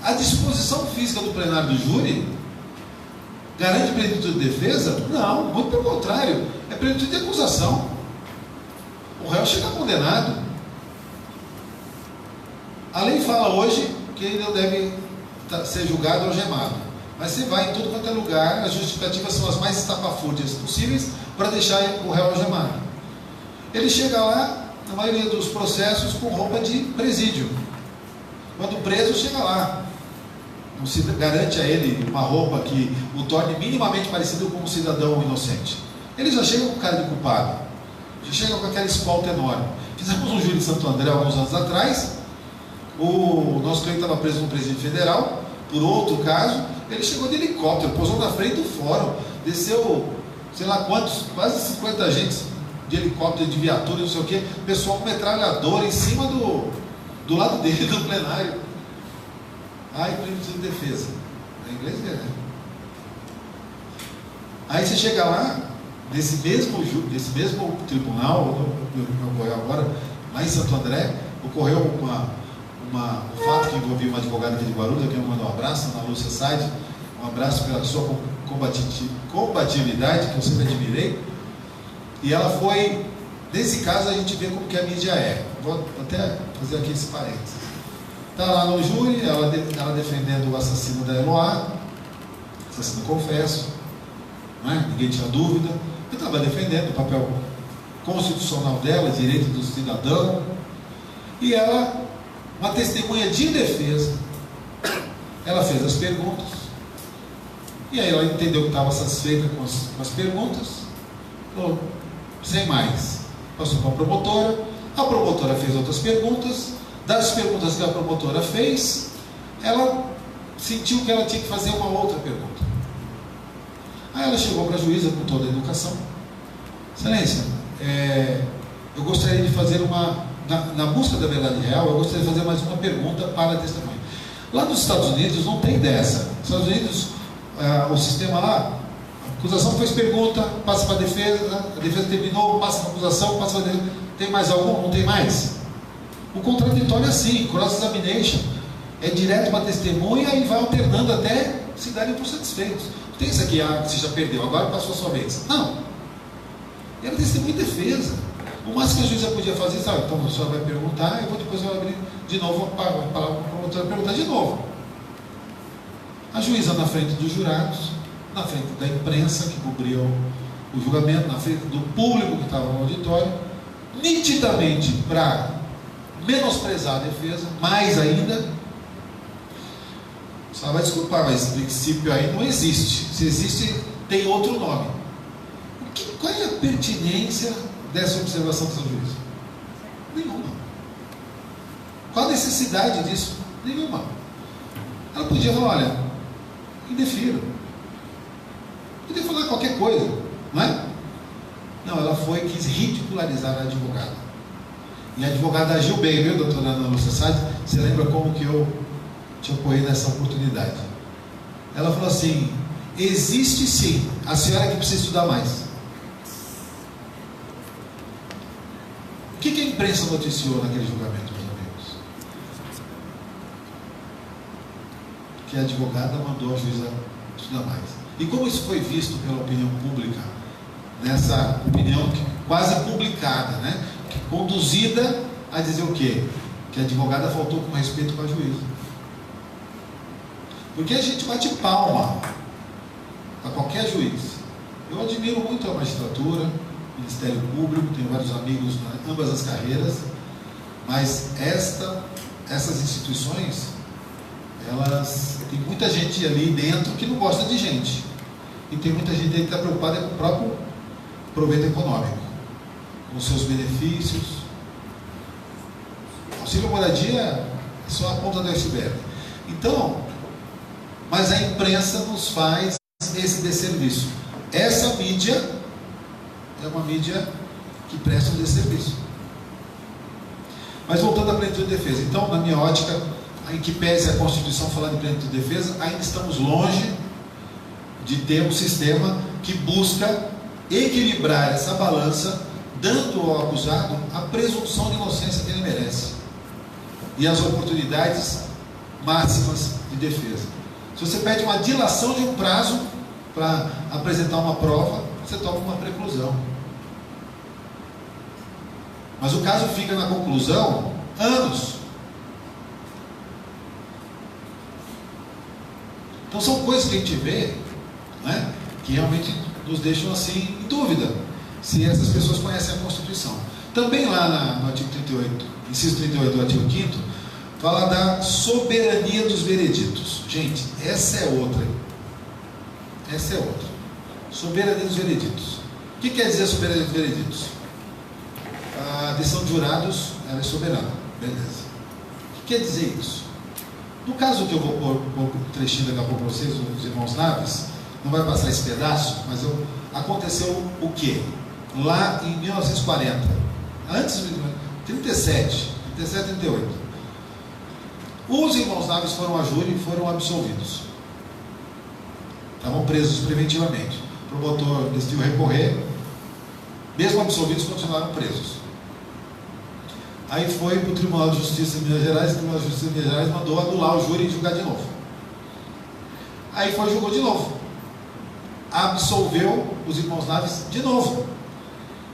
Speaker 3: A disposição física do plenário do júri garante plenitude de defesa? Não, muito pelo contrário, é plenitude de acusação. O réu chega condenado. A lei fala hoje que ele não deve ser julgado ou algemado, mas você vai em tudo quanto é lugar, as justificativas são as mais estapafúrdias possíveis para deixar o réu algemado. Ele chega lá, na maioria dos processos, com roupa de presídio. Quando o preso chega lá, não se garante a ele uma roupa que o torne minimamente parecido com um cidadão inocente. Ele já chega com cara de culpado, já chega com aquela escolta enorme. Fizemos um júri de Santo André alguns anos atrás, o nosso cliente estava preso no presídio federal, por outro caso, ele chegou de helicóptero, pousou na frente do fórum, desceu, sei lá quantos, quase 50 agentes de helicóptero, de viatura, não sei o que, pessoal com metralhadora em cima do lado dele, do plenário. Ai, plenitude de defesa. É inglês, né? Aí você chega lá, desse mesmo tribunal, que ocorreu agora, lá em Santo André, ocorreu um fato que envolvia uma advogada aqui de Guarulhos, a quem eu mando um abraço, Ana Lúcia Said, um abraço pela sua combatividade, que eu sempre admirei. E ela foi, nesse caso a gente vê como que a mídia é. Vou até fazer aqui esse parênteses. Está lá no júri, ela defendendo o assassino da Eloá, assassino confesso, não é? Ninguém tinha dúvida. Eu estava defendendo o papel constitucional dela, direito do cidadão, e ela, uma testemunha de defesa, ela fez as perguntas, e aí ela entendeu que estava satisfeita com as perguntas, falou, sem mais, passou para a promotora fez outras perguntas, das perguntas que a promotora fez, ela sentiu que ela tinha que fazer uma outra pergunta. Aí ela chegou para a juíza com toda a educação. Excelência, eu gostaria de fazer na busca da verdade real, eu gostaria de fazer mais uma pergunta para a testemunha. Lá nos Estados Unidos não tem dessa. Nos Estados Unidos, o sistema lá, a acusação fez pergunta, passa para a defesa terminou, passa para a acusação, passa para a defesa. Tem mais algum? Não tem mais. O contraditório é assim, cross-examination, é direto para a testemunha e vai alternando até se darem por satisfeitos. Não tem isso aqui, você já perdeu, agora passou a sua vez. Não. Era testemunha e defesa. O máximo que a juíza podia fazer, sabe, então a senhora vai perguntar, depois eu vou abrir de novo a palavra para a promotora perguntar de novo. A juíza na frente dos jurados, na frente da imprensa que cobriu o julgamento, na frente do público que estava no auditório, nitidamente para menosprezar a defesa, mais ainda. Você vai desculpar, mas esse princípio aí não existe. Se existe, tem outro nome. Qual é a pertinência dessa observação do seu juiz? Nenhuma. Qual a necessidade disso? Nenhuma. Ela podia falar, olha, indefiro. Podia falar qualquer coisa, não é? Não, ela quis ridicularizar a advogada. E a advogada agiu bem, viu, doutora Ana Lúcia Said? Você lembra como que eu te apoiei nessa oportunidade? Ela falou assim, existe sim, a senhora que precisa estudar mais. O que a imprensa noticiou naquele julgamento, meus amigos? Que a advogada mandou a juíza estudar mais. E como isso foi visto pela opinião pública, nessa opinião quase publicada, né? Conduzida a dizer o quê? Que a advogada faltou com respeito com a juíza. Porque a gente bate palma a qualquer juiz. Eu admiro muito a magistratura, o Ministério Público, tenho vários amigos em ambas as carreiras, mas essas instituições, elas tem muita gente ali dentro que não gosta de gente. E tem muita gente aí que está preocupada com o próprio proveito econômico, com os seus benefícios. Auxílio moradia é só a ponta do iceberg. Então, mas a imprensa nos faz esse desserviço. Essa mídia é uma mídia que presta um desserviço. Mas voltando à plenitude de defesa, então, na minha ótica, em que pese a Constituição falar de plenitude de defesa, ainda estamos longe de ter um sistema que busca equilibrar essa balança, dando ao acusado a presunção de inocência que ele merece e as oportunidades máximas de defesa. Se você pede uma dilação de um prazo para apresentar uma prova, você toma uma preclusão. Mas o caso fica na conclusão anos. Então são coisas que a gente vê, né, que realmente nos deixam assim em dúvida se essas pessoas conhecem a Constituição. Também lá no artigo 38, inciso 38 do artigo 5º, fala da soberania dos vereditos. Gente, essa é outra. Essa é outra. Soberania dos vereditos. O que quer dizer soberania dos vereditos? A decisão de jurados, ela é soberana. Beleza. O que quer dizer isso? No caso que eu vou pôr um trechinho daqui a pouco para vocês, os irmãos Naves, não vai passar esse pedaço, mas aconteceu o quê? Lá em 1940, antes de 37, 38, os irmãos Naves foram a júri e foram absolvidos. Estavam presos preventivamente. O promotor decidiu recorrer, mesmo absolvidos continuaram presos. Aí foi para o Tribunal de Justiça de Minas Gerais, e o Tribunal de Justiça de Minas Gerais mandou anular o júri e julgar de novo. Aí foi e julgou de novo. Absolveu os irmãos Naves de novo.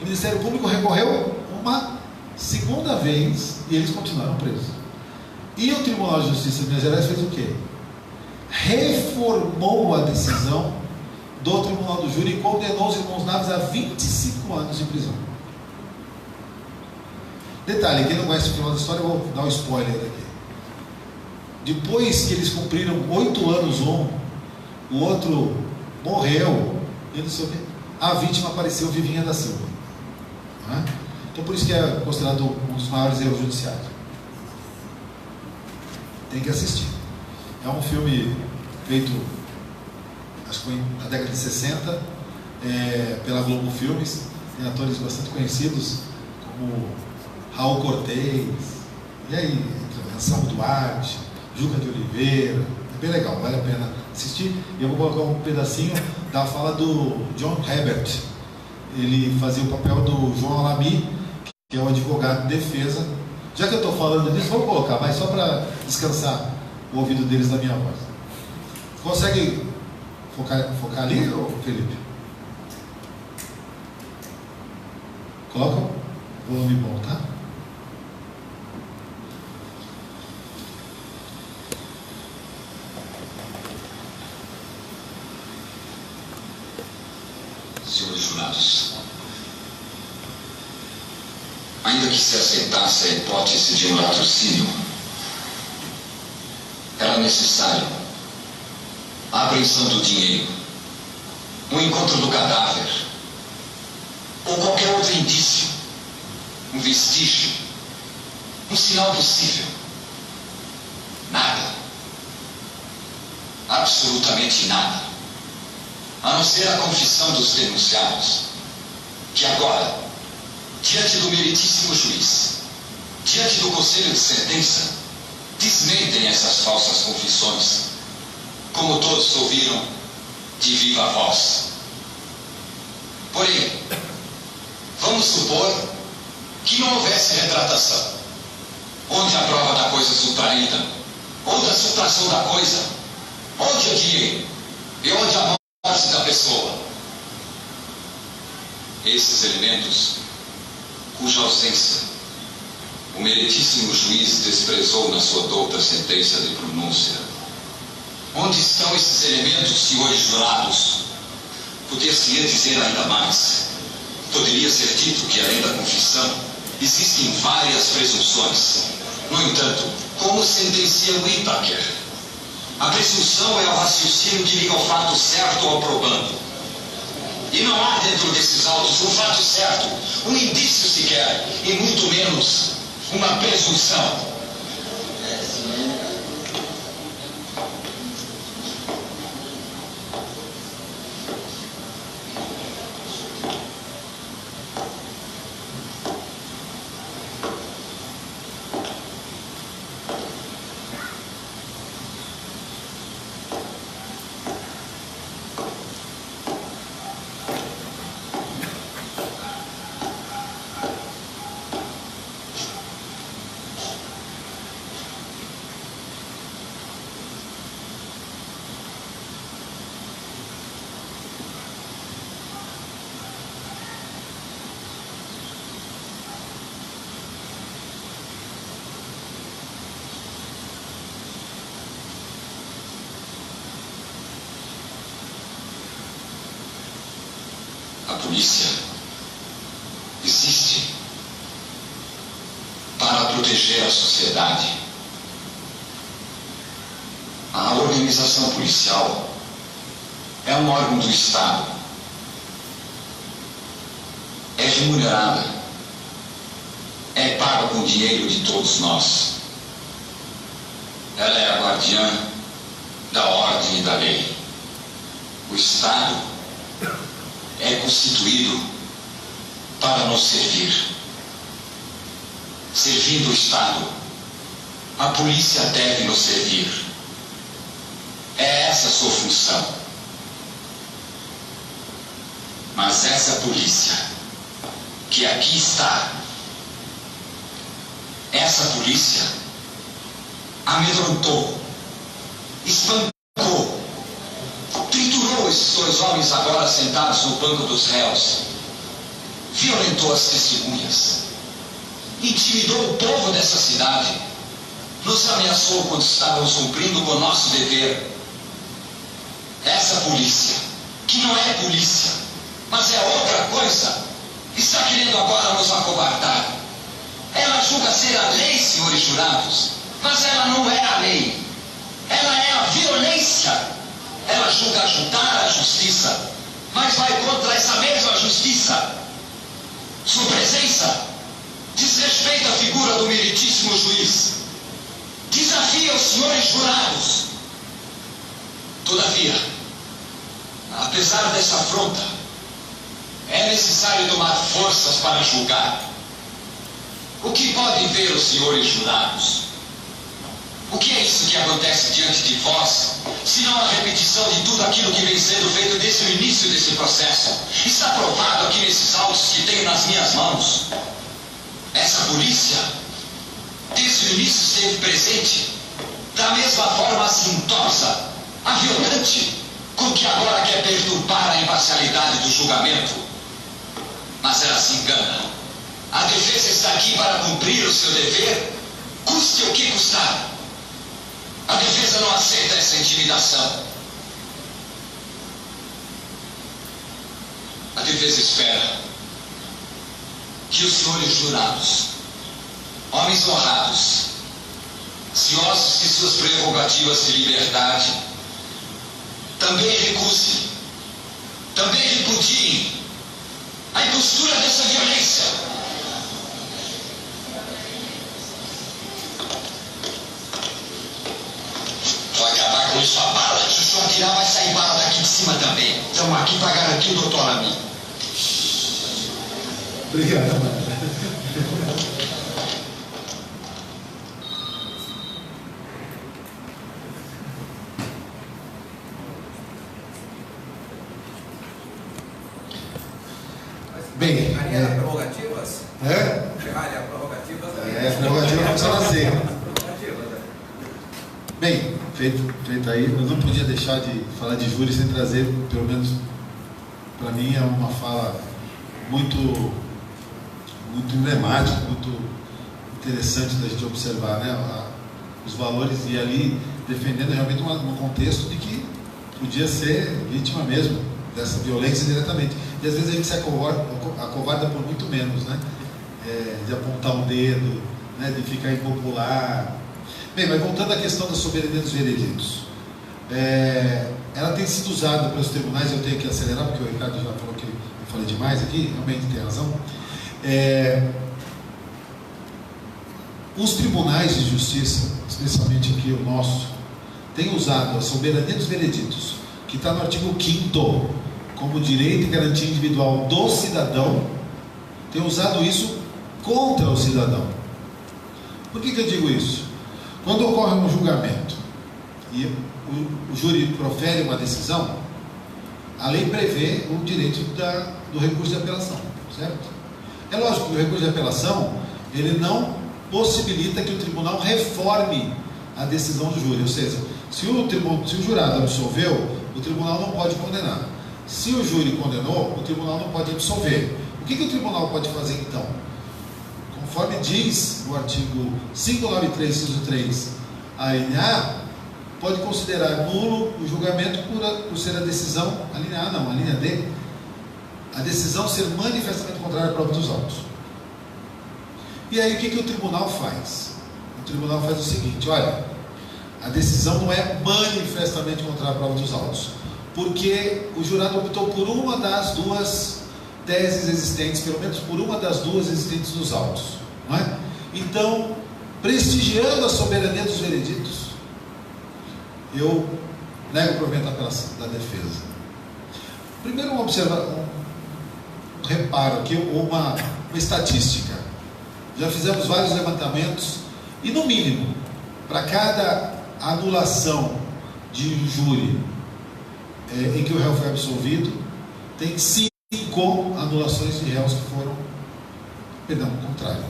Speaker 3: O Ministério Público recorreu uma segunda vez e eles continuaram presos. E o Tribunal de Justiça de Minas Gerais fez o quê? Reformou a decisão do Tribunal do Júri e condenou os irmãos Naves a 25 anos de prisão. Detalhe, quem não conhece o final da história, eu vou dar um spoiler aqui. Depois que eles cumpriram 8 anos o outro morreu, e não sei o quê, a vítima apareceu Vivinha da Silva. Não é? Então por isso que é considerado um dos maiores erros judiciários. Tem que assistir. É um filme feito, acho que foi na década de 60, pela Globo Filmes. Tem atores bastante conhecidos, como Raul Cortez, e aí, Anselmo Duarte, Juca de Oliveira. É bem legal, vale a pena assistir. E eu vou colocar um pedacinho da fala do John Herbert. Ele fazia o papel do João Alamy, que é o advogado de defesa. Já que eu estou falando disso, vou colocar, mas só para descansar o ouvido deles da minha voz. Consegue focar ali, Felipe? Coloca o volume bom, tá?
Speaker 4: Senhores jurados, ainda que se aceitasse a hipótese de um latrocínio, era necessário a apreensão do dinheiro, o encontro do cadáver, ou qualquer outro indício, um vestígio, um sinal possível. Nada. Absolutamente nada. A não ser a confissão dos denunciados, que agora, diante do meritíssimo juiz, diante do conselho de sentença, desmentem essas falsas confissões, como todos ouviram de viva voz. Porém, vamos supor que não houvesse retratação, onde a prova da coisa subtraída, onde a subtração da coisa, onde o dinheiro e onde a morte da pessoa. Esses elementos, cuja ausência o meritíssimo juiz desprezou na sua douta sentença de pronúncia. Onde estão esses elementos, senhores jurados? Poder-se-ia dizer ainda mais. Poderia ser dito que, além da confissão, existem várias presunções. No entanto, como sentencia Whittaker, a presunção é o raciocínio que liga o fato certo ao probando. E não há dentro desses autos um fato certo, um indício sequer, e muito menos uma presunção. A polícia existe para proteger a sociedade. A organização policial é um órgão do Estado. É remunerada. É paga com o dinheiro de todos nós. Ela é a guardiã da ordem e da lei. O Estado é constituído para nos servir. Servindo o Estado, a polícia deve nos servir. É essa a sua função. Mas essa polícia, que aqui está, Essa polícia amedrontou, espancou, triturou esses dois homens agora sentados no banco dos réus, violentou as testemunhas, intimidou o povo dessa cidade, nos ameaçou quando estávamos cumprindo com o nosso dever. Essa polícia, que não é polícia, mas é outra coisa, está querendo agora nos acovardar. Ela julga ser a lei, senhores jurados, mas ela não é a lei. Ela é a violência. Ela julga ajudar a justiça, mas vai contra essa mesma justiça. Sua presença desrespeita a figura do meritíssimo juiz, desafia os senhores jurados. Todavia, apesar dessa afronta, é necessário tomar forças para julgar. O que podem ver os senhores jurados? O que é isso que acontece diante de vós, senão a repetição de tudo aquilo que vem sendo feito desde o início desse processo? Está provado aqui nesses autos que tenho nas minhas mãos. Essa polícia, desde o início, esteve presente da mesma forma assintosa, aviltante, com que agora quer perturbar a imparcialidade do julgamento. Mas ela se engana. A defesa está aqui para cumprir o seu dever, custe o que custar. A defesa não aceita essa intimidação. A defesa espera que os senhores jurados, homens honrados, ciosos de suas prerrogativas de liberdade, também recusem, também repudiem a impostura dessa violência. Vou acabar com isso a bala. Se o senhor tirar, vai sair bala daqui de cima também. Estamos aqui para garantir o doutor Lamy.
Speaker 3: Obrigado. Bem,
Speaker 5: prerrogativas? Prerrogativas?
Speaker 3: Prerrogativa não precisa ser. Bem, feito aí, eu não podia deixar de falar de júri sem trazer, pelo menos para mim, é uma fala muito emblemática, muito interessante da gente observar, né, os valores, e ali defendendo realmente um contexto de que podia ser vítima mesmo dessa violência diretamente. E às vezes a gente se acovarda por muito menos, né? De apontar um dedo, né? De ficar impopular. Bem, mas voltando à questão da soberania dos vereditos, ela tem sido usada pelos tribunais. Eu tenho que acelerar porque o Ricardo já falou que eu falei demais aqui, realmente tem razão. Os tribunais de justiça, especialmente aqui o nosso, têm usado a soberania dos vereditos, que está no artigo 5º, como direito e garantia individual do cidadão, tem usado isso contra o cidadão. Por que eu digo isso? Quando ocorre um julgamento e o júri profere uma decisão, a lei prevê o direito do recurso de apelação, certo? É lógico que o recurso de apelação, ele não possibilita que o tribunal reforme a decisão do júri, ou seja, se o jurado absolveu, o tribunal não pode condenar. Se o júri condenou, o tribunal não pode absolver. O que o tribunal pode fazer então? Conforme diz o artigo 593, inciso 3, a linha A, pode considerar nulo o julgamento por ser a decisão, a linha A não, a linha D, a decisão ser manifestamente contrária à prova dos autos. E aí o que o tribunal faz? O tribunal faz o seguinte: olha, a decisão não é manifestamente contrária à prova dos autos, porque o jurado optou por uma das duas teses existentes, pelo menos por uma das duas existentes nos autos, não é? Então, prestigiando a soberania dos vereditos, eu nego o provimento da apelação da defesa. Primeiro, um reparo aqui, uma estatística. Já fizemos vários levantamentos e, no mínimo, para cada anulação de um júri em que o réu foi absolvido, tem 5 anulações de réus que foram, perdão, o contrário.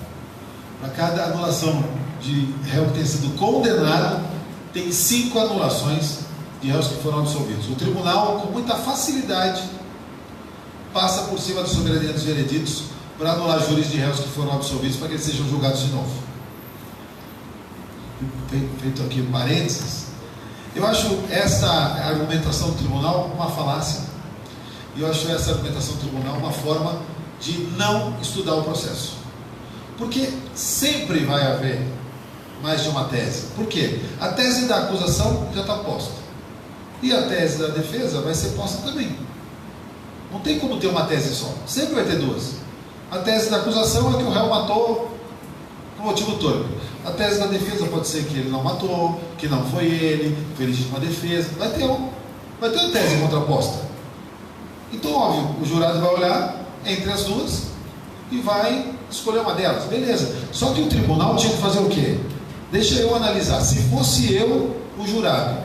Speaker 3: Para cada anulação de réu que tenha sido condenado, tem 5 anulações de réus que foram absolvidos. O tribunal, com muita facilidade, passa por cima da soberania dos vereditos para anular júris de réus que foram absolvidos para que eles sejam julgados de novo. Feito aqui um parênteses, eu acho essa argumentação do tribunal uma falácia. E eu acho essa argumentação do tribunal uma forma de não estudar o processo. Porque sempre vai haver mais de uma tese. Por quê? A tese da acusação já está posta. E a tese da defesa vai ser posta também. Não tem como ter uma tese só. Sempre vai ter duas. A tese da acusação é que o réu matou por motivo torpe. A tese da defesa pode ser que ele não matou, que não foi ele, foi legítima defesa. Vai ter uma tese contraposta. Então, óbvio, o jurado vai olhar entre as duas e vai escolher uma delas. Beleza. Só que o tribunal tinha que fazer o quê? Deixa eu analisar. Se fosse eu, o jurado,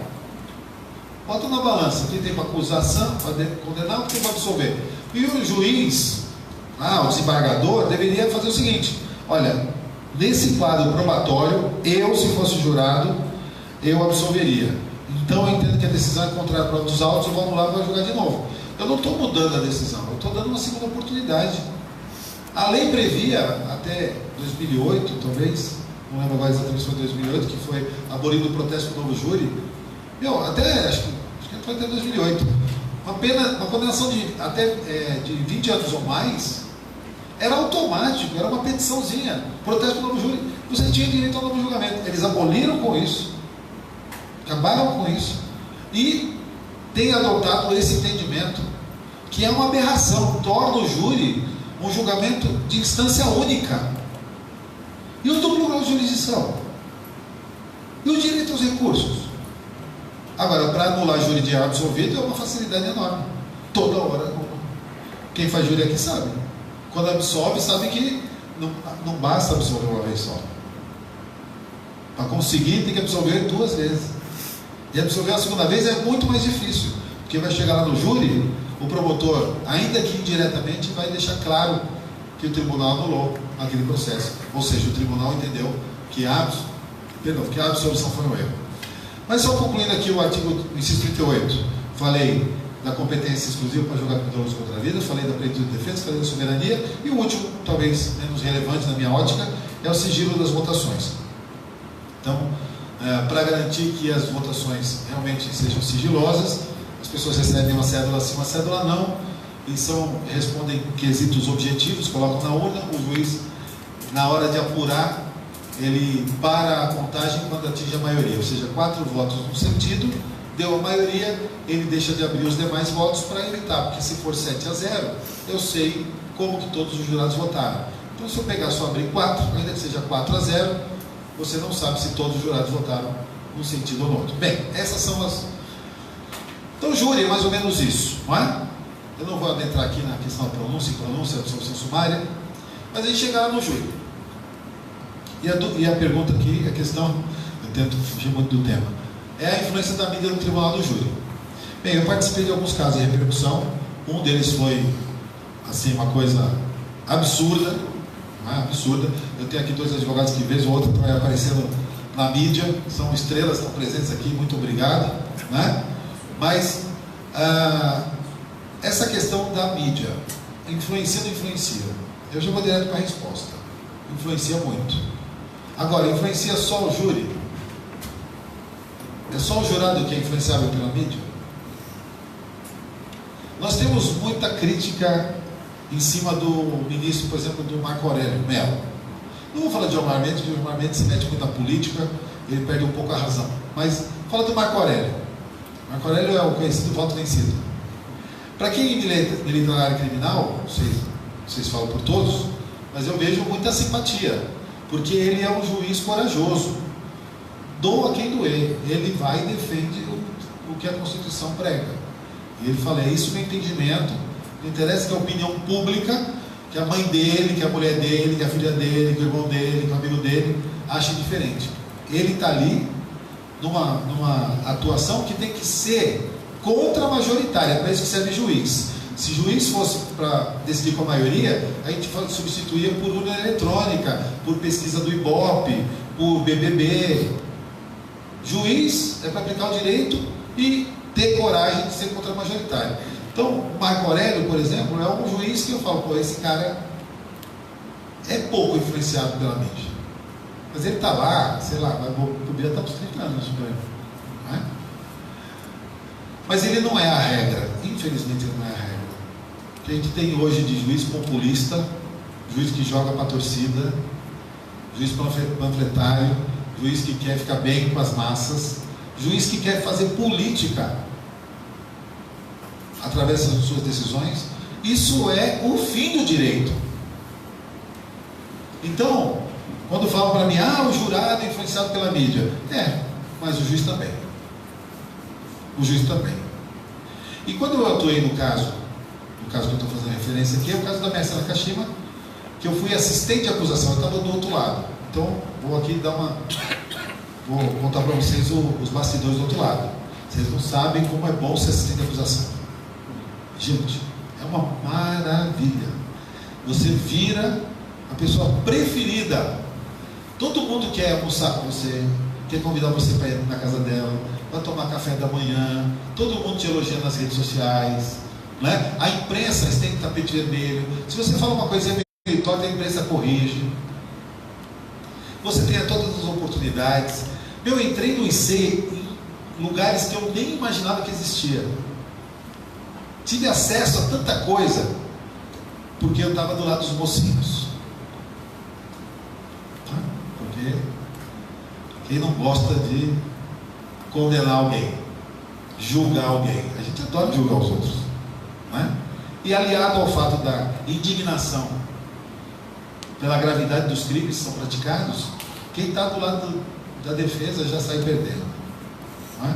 Speaker 3: bota na balança quem tem para acusação, para condenar, quem tem para absolver. E o juiz, o desembargador, deveria fazer o seguinte: olha, nesse quadro probatório, eu, se fosse jurado, eu absolveria. Então eu entendo que a decisão é contrária para os autos, eu vou anular e vou julgar de novo. Eu não estou mudando a decisão, eu estou dando uma segunda oportunidade. A lei previa, até 2008, talvez, não lembro agora exatamente se foi 2008, que foi abolido o protesto do novo júri. Acho que foi até 2008. Uma condenação de 20 anos ou mais era automático, era uma petiçãozinha. Protesto do novo júri, você tinha direito ao novo julgamento. Eles aboliram com isso, acabaram com isso, e têm adotado esse entendimento, que é uma aberração, torna o júri um julgamento de instância única. E o duplo grau de jurisdição? E o direito aos recursos? Agora, para anular júri de absolvido é uma facilidade enorme. Toda hora. Quem faz júri aqui sabe. Quando absolve, sabe que não basta absolver uma vez só. Para conseguir, tem que absolver 2 vezes. E absolver a segunda vez é muito mais difícil. Porque vai chegar lá no júri, o promotor, ainda que indiretamente, vai deixar claro que o tribunal anulou aquele processo. Ou seja, o tribunal entendeu que a absolvição foi um erro. Mas só concluindo aqui o artigo, inciso 38, falei da competência exclusiva para julgar criminosos contra a vida, falei da plenitude de defesa, falei da soberania, e o último, talvez menos relevante na minha ótica, é o sigilo das votações. Então, para garantir que as votações realmente sejam sigilosas, as pessoas recebem uma cédula sim, uma cédula não, e respondem quesitos objetivos, colocam na urna, o juiz, na hora de apurar, ele para a contagem quando atinge a maioria, ou seja, 4 votos no sentido, deu a maioria, ele deixa de abrir os demais votos para evitar, porque se for 7-0, eu sei como que todos os jurados votaram. Então, se eu pegar só abrir 4, ainda que seja 4-0, você não sabe se todos os jurados votaram num sentido ou no outro. Bem, essas são as... Então, o júri é mais ou menos isso, não é? Eu não vou adentrar aqui na questão da pronúncia, absolvição sumária, mas a gente chegar no júri. E a pergunta aqui, a questão, eu tento fugir muito do tema, é a influência da mídia no tribunal do júri. Bem, eu participei de alguns casos de repercussão, um deles foi, assim, uma coisa absurda, não é? Absurda. Eu tenho aqui 2 advogados que vez ou outra estão aparecendo na mídia, são estrelas, estão presentes aqui, muito obrigado, né? Mas, essa questão da mídia, influencia ou não influencia? Eu já vou direto para a resposta. Influencia muito. Agora, influencia só o júri? É só o jurado que é influenciável pela mídia? Nós temos muita crítica em cima do ministro, por exemplo, do Marco Aurélio Mello. Não vou falar de Gilmar Mendes, porque o Gilmar Mendes se mete muito na política, ele perde um pouco a razão. Mas fala do Marco Aurélio. Marco Aurélio é o conhecido voto vencido. Para quem milita na área criminal, vocês falam por todos, mas eu vejo muita simpatia, porque ele é um juiz corajoso. Doa quem doer, ele vai e defende o que a Constituição prega. E ele fala, é isso meu entendimento, não interessa que a opinião pública, que a mãe dele, que a mulher dele, que a filha dele, que o irmão dele, que o amigo dele, ache diferente. Ele está ali numa atuação que tem que ser contra-majoritária, para isso que serve juiz. Se juiz fosse para decidir com a maioria, a gente substituía por urna eletrônica, por pesquisa do Ibope, por BBB. Juiz é para aplicar o direito e ter coragem de ser contra-majoritário. Então, o Marco Aurélio, por exemplo, é um juiz que eu falo, pô, esse cara é pouco influenciado pela mídia. Mas ele está lá, sei lá, poderia estar para os 30 anos no Supremo, não é? Mas ele não é a regra, infelizmente ele não é a regra. O que a gente tem hoje de juiz populista, juiz que joga para a torcida, juiz panfletário, juiz que quer ficar bem com as massas, juiz que quer fazer política através das suas decisões, isso é o fim do direito. Então, quando falam para mim, o jurado é influenciado pela mídia, mas o juiz também. O juiz também. E quando eu atuei no caso que eu estou fazendo referência aqui, é o caso da Mestre Nakashima, que eu fui assistente de acusação, eu estava do outro lado. Então, vou aqui vou contar para vocês os bastidores do outro lado. Vocês não sabem como é bom ser assistente de acusação. Gente, é uma maravilha. Você vira a pessoa preferida. Todo mundo quer almoçar com você, quer convidar você para ir na casa dela, para tomar café da manhã. Todo mundo te elogia nas redes sociais, né? A imprensa estende tapete vermelho. Se você fala uma coisa meio torta, a imprensa corrige. Você tem todas as oportunidades. Eu entrei no IC em lugares que eu nem imaginava que existia. Tive acesso a tanta coisa porque eu estava do lado dos mocinhos. Porque quem não gosta de condenar alguém, julgar alguém? A gente adora julgar os outros, não é? E aliado ao fato da indignação pela gravidade dos crimes que são praticados, quem está do lado da defesa já sai perdendo, não é?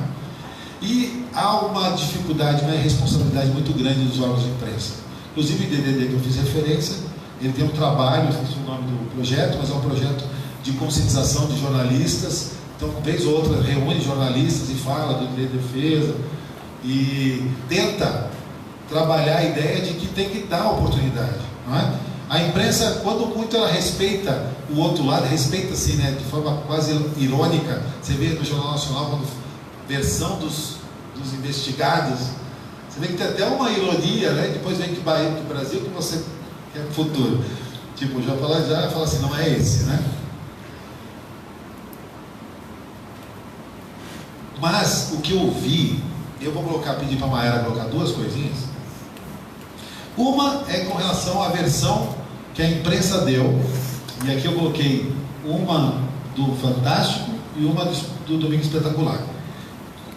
Speaker 3: E há uma dificuldade, uma responsabilidade muito grande dos órgãos de imprensa. Inclusive o DDD que eu fiz referência, ele tem um trabalho, não sei o nome do projeto, mas é um projeto de conscientização de jornalistas. Então, uma vez ou outra, reúne jornalistas e fala do direito de defesa e tenta trabalhar a ideia de que tem que dar oportunidade, não é? A imprensa, quando muito, ela respeita o outro lado, respeita assim, né, de forma quase irônica. Você vê no Jornal Nacional, quando versão dos investigados, você vê que tem até uma ironia, né? Depois vem que Bahia, que Brasil, que você quer no futuro. Tipo, já fala assim, não é esse, né? Mas o que eu vi, eu vou pedir para a Mayara colocar duas coisinhas. Uma é com relação à versão que a imprensa deu, e aqui eu coloquei uma do Fantástico e uma do Domingo Espetacular.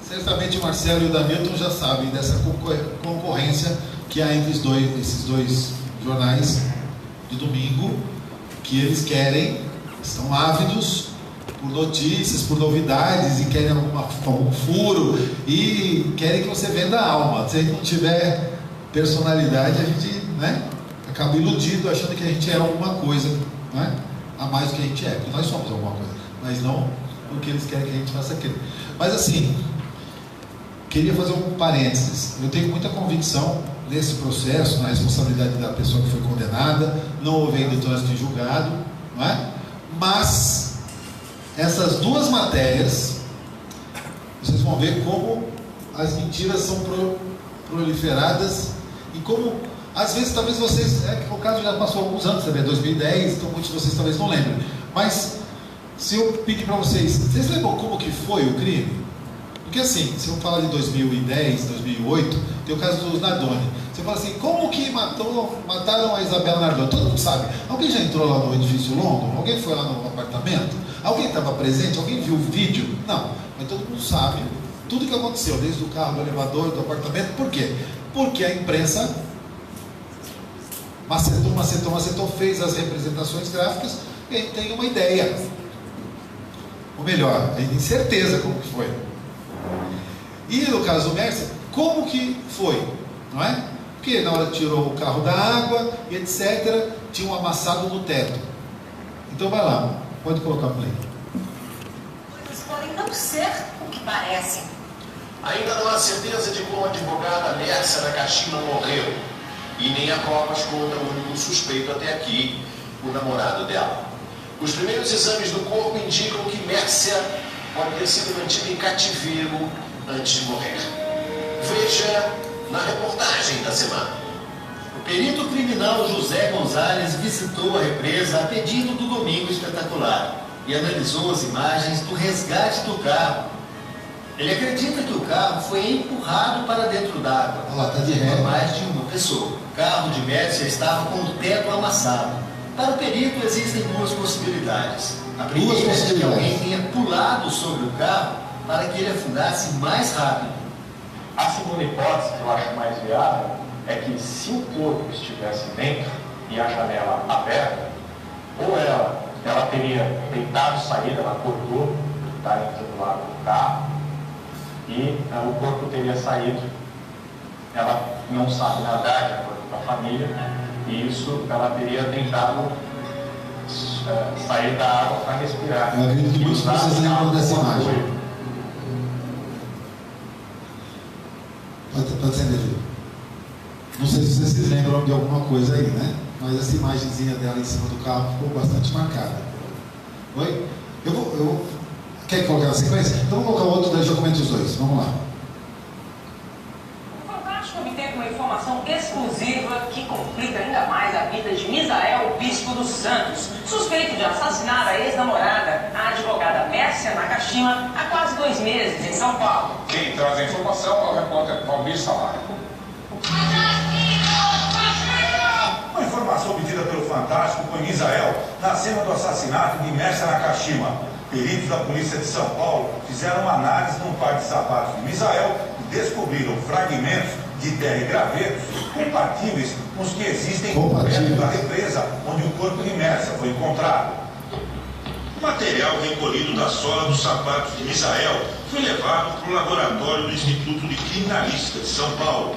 Speaker 3: Certamente o Marcelo e o Damilton já sabem dessa concorrência que há entre esses dois jornais de domingo, que eles querem, estão ávidos por notícias, por novidades, e querem algum furo, e querem que você venda a alma. Se a gente não tiver personalidade, a gente, né, acaba iludido, achando que a gente é alguma coisa, né, a mais do que a gente é, porque nós somos alguma coisa, mas não porque eles querem que a gente faça aquilo. Mas assim, queria fazer um parênteses. Eu tenho muita convicção nesse processo, na responsabilidade da pessoa que foi condenada, não houve ainda trânsito em julgado, não é? Mas essas duas matérias, vocês vão ver como as mentiras são proliferadas e como, às vezes, talvez vocês, o caso já passou alguns anos, sabe? 2010, então muitos de vocês talvez não lembrem, mas se eu pedir para vocês lembram como que foi o crime? Porque assim, se eu falar de 2010, 2008, tem o caso dos Nardoni. Você fala assim, como que mataram a Isabela Nardoni? Todo mundo sabe. Alguém já entrou lá no edifício London? Alguém foi lá no apartamento? Alguém estava presente? Alguém viu o vídeo? Não, mas todo mundo sabe tudo que aconteceu, desde o carro, do elevador, do apartamento. Por quê? Porque a imprensa macetou, fez as representações gráficas e a gente tem uma ideia. Ou melhor, a gente tem certeza como que foi. E no caso do Mercer, como que foi? Não é? Porque na hora que tirou o carro da água e etc., tinha um amassado no teto. Então vai lá, pode colocar o play.
Speaker 6: Coisas podem não ser o que parecem. Ainda não há certeza de como a advogada Mércia Nakashima morreu, e nem há provas contra o único suspeito até aqui, o namorado dela. Os primeiros exames do corpo indicam que Mércia pode ter sido mantida em cativeiro antes de morrer. Veja na reportagem da semana.
Speaker 7: O perito criminal José Gonzalez visitou a represa a pedido do Domingo Espetacular e analisou as imagens do resgate do carro. Ele acredita que o carro foi empurrado para dentro d'água por mais de uma pessoa. O carro de Mércia estava com o teto amassado. Para o perito existem duas possibilidades. A primeira é que alguém tenha pulado sobre o carro para que ele afundasse mais rápido.
Speaker 8: A segunda hipótese, que eu acho mais viável, é que se o corpo estivesse dentro e a janela aberta, ou ela teria tentado sair, ela acordou, está do lado do carro, e o corpo teria saído. Ela não sabe nadar, de acordo com a família, e isso ela teria tentado sair da água para respirar.
Speaker 3: Eu acredito que muitos vocês lembram dessa imagem. Pode ser, David. Não sei se vocês se lembram de alguma coisa aí, né? Mas essa imagenzinha dela em cima do carro ficou bastante marcada. Oi? Quer colocar na sequência? Então vamos colocar o outro, daí eu comento os dois. Vamos lá.
Speaker 9: O Fantástico obteve uma informação exclusiva que complica ainda mais a vida de Misael Bispo dos Santos, suspeito de assassinar a ex-namorada, a advogada Mércia Nakashima, há quase 2 meses em São Paulo.
Speaker 10: Quem traz a informação é o repórter Valmir Salário.
Speaker 11: Uma informação obtida pelo Fantástico põe Misael na cena do assassinato de Mércia Nakashima. Peritos da Polícia de São Paulo fizeram uma análise num par de sapatos de Misael e descobriram fragmentos de terra e gravetos compatíveis com os que existem perto da represa onde o corpo de Mércia foi encontrado.
Speaker 12: O material recolhido da sola dos sapatos de Misael foi levado para o laboratório do Instituto de Criminalística de São Paulo.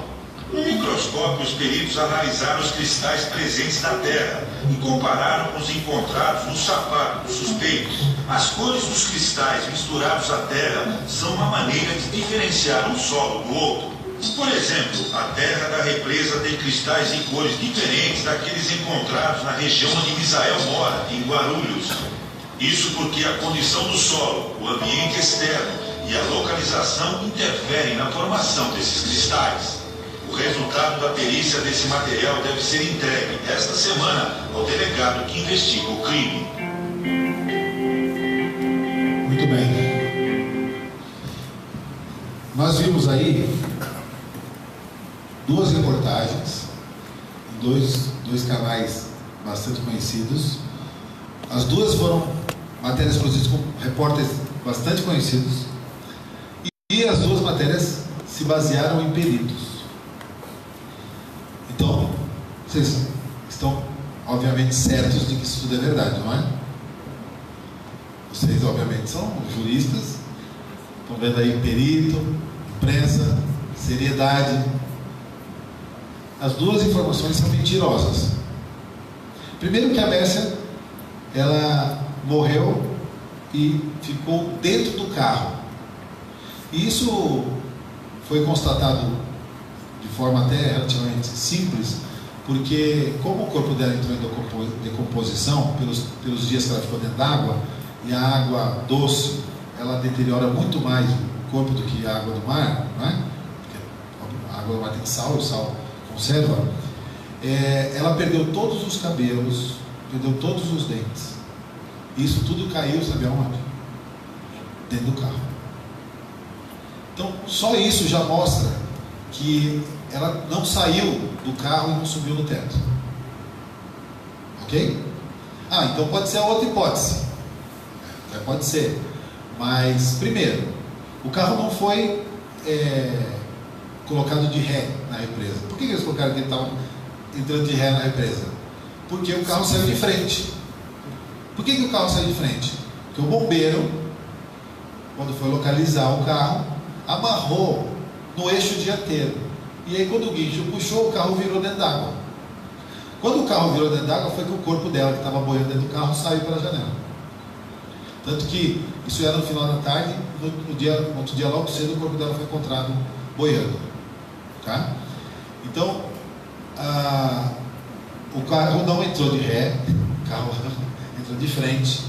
Speaker 12: No microscópio, os peritos analisaram os cristais presentes na terra e compararam com os encontrados no sapato dos suspeitos. As cores dos cristais misturados à terra são uma maneira de diferenciar um solo do outro. Por exemplo, a terra da represa tem cristais em cores diferentes daqueles encontrados na região onde Misael mora, em Guarulhos. Isso porque a condição do solo, o ambiente externo e a localização interferem na formação desses cristais. O resultado da perícia desse material deve ser entregue esta semana ao delegado que investiga o crime.
Speaker 3: Muito bem. Nós vimos aí 2 reportagens em dois canais bastante conhecidos. As 2 foram matérias produzidas com repórteres bastante conhecidos e as 2 matérias se basearam em peritos. Então, vocês estão obviamente certos de que isso tudo é verdade, não é? Vocês obviamente são juristas, estão vendo aí perito, imprensa, seriedade. As 2 informações são mentirosas. Primeiro que a Mércia, ela morreu e ficou dentro do carro. E isso foi constatado de forma até relativamente simples, porque como o corpo dela entrou em decomposição pelos dias que ela ficou dentro d'água, e a água doce, ela deteriora muito mais o corpo do que a água do mar, né? Porque a água do mar tem sal, e o sal conserva. Ela perdeu todos os cabelos, perdeu todos os dentes. Isso tudo caiu, sabe aonde? Dentro do carro. Então, só isso já mostra que ela não saiu do carro e não subiu no teto. Ok? Então pode ser a outra hipótese. Pode ser. Mas, primeiro, o carro não foi colocado de ré na represa. Por que eles colocaram que ele estava entrando de ré na represa? Porque o carro saiu de frente. Por que o carro saiu de frente? Porque o bombeiro, quando foi localizar o carro, amarrou no eixo dianteiro. E aí quando o guincho puxou, o carro virou dentro d'água. Quando o carro virou dentro d'água, foi que o corpo dela, que estava boiando dentro do carro, saiu pela janela. Tanto que isso era no final da tarde, no outro dia logo cedo o corpo dela foi encontrado boiando. Tá? Então, o carro não entrou de ré, o carro entrou de frente.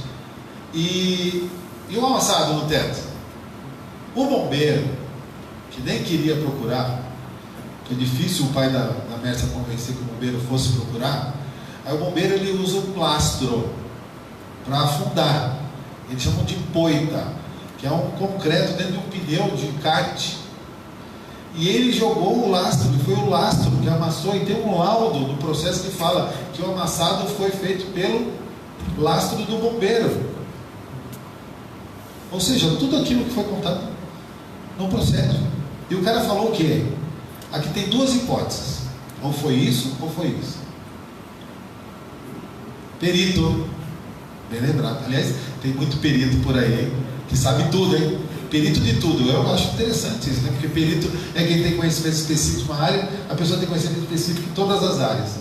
Speaker 3: E o amassado no teto? O bombeiro, que nem queria procurar, que é difícil o pai da Mércia convencer que o bombeiro fosse procurar, aí o bombeiro ele usa um plastro para afundar. Eles chamam de poita, que é um concreto dentro de um pneu de kart. E ele jogou o lastro, e foi o lastro que amassou, e tem um laudo no processo que fala que o amassado foi feito pelo lastro do bombeiro. Ou seja, tudo aquilo que foi contado não procede. E o cara falou o quê? Aqui tem duas hipóteses. Ou foi isso, ou foi isso. Perito, bem lembrado. Aliás, tem muito perito por aí que sabe tudo, hein? Perito de tudo. Eu acho interessante isso, né? Porque perito é quem tem conhecimento específico de uma área, a pessoa tem conhecimento específico em todas as áreas.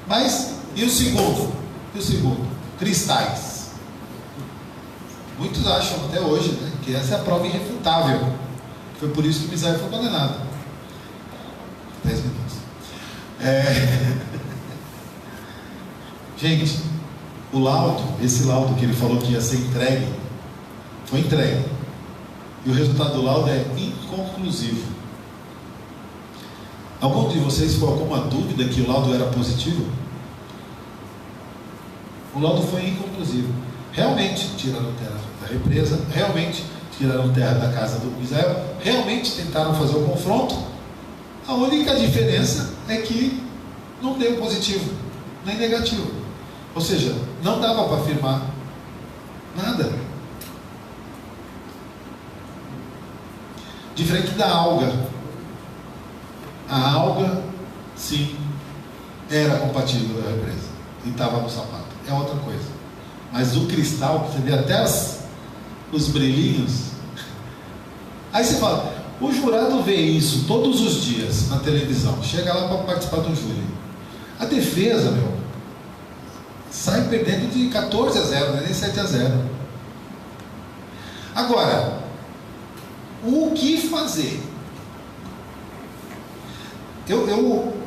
Speaker 3: Mas, e o segundo? Cristais. Muitos acham até hoje, né, que essa é a prova irrefutável. Foi por isso que Misael foi condenado. 10 minutos. Gente, o laudo, esse laudo que ele falou que ia ser entregue, foi entregue. E o resultado do laudo é inconclusivo. Algum de vocês ficou alguma dúvida que o laudo era positivo? O laudo foi inconclusivo. Realmente tiraram terra da represa, realmente tiraram terra da casa do Misael, realmente tentaram fazer o confronto. A única diferença é que não deu positivo, nem negativo. Ou seja, não dava para afirmar nada. Diferente da alga. A alga, sim, era compatível da represa e estava no sapato. É outra coisa. Mas o cristal, que você vê até os brilhinhos. Aí você fala, o jurado vê isso todos os dias na televisão, chega lá para participar do júri. A defesa, sai perdendo de 14-0, não é nem 7-0. Agora, o que fazer?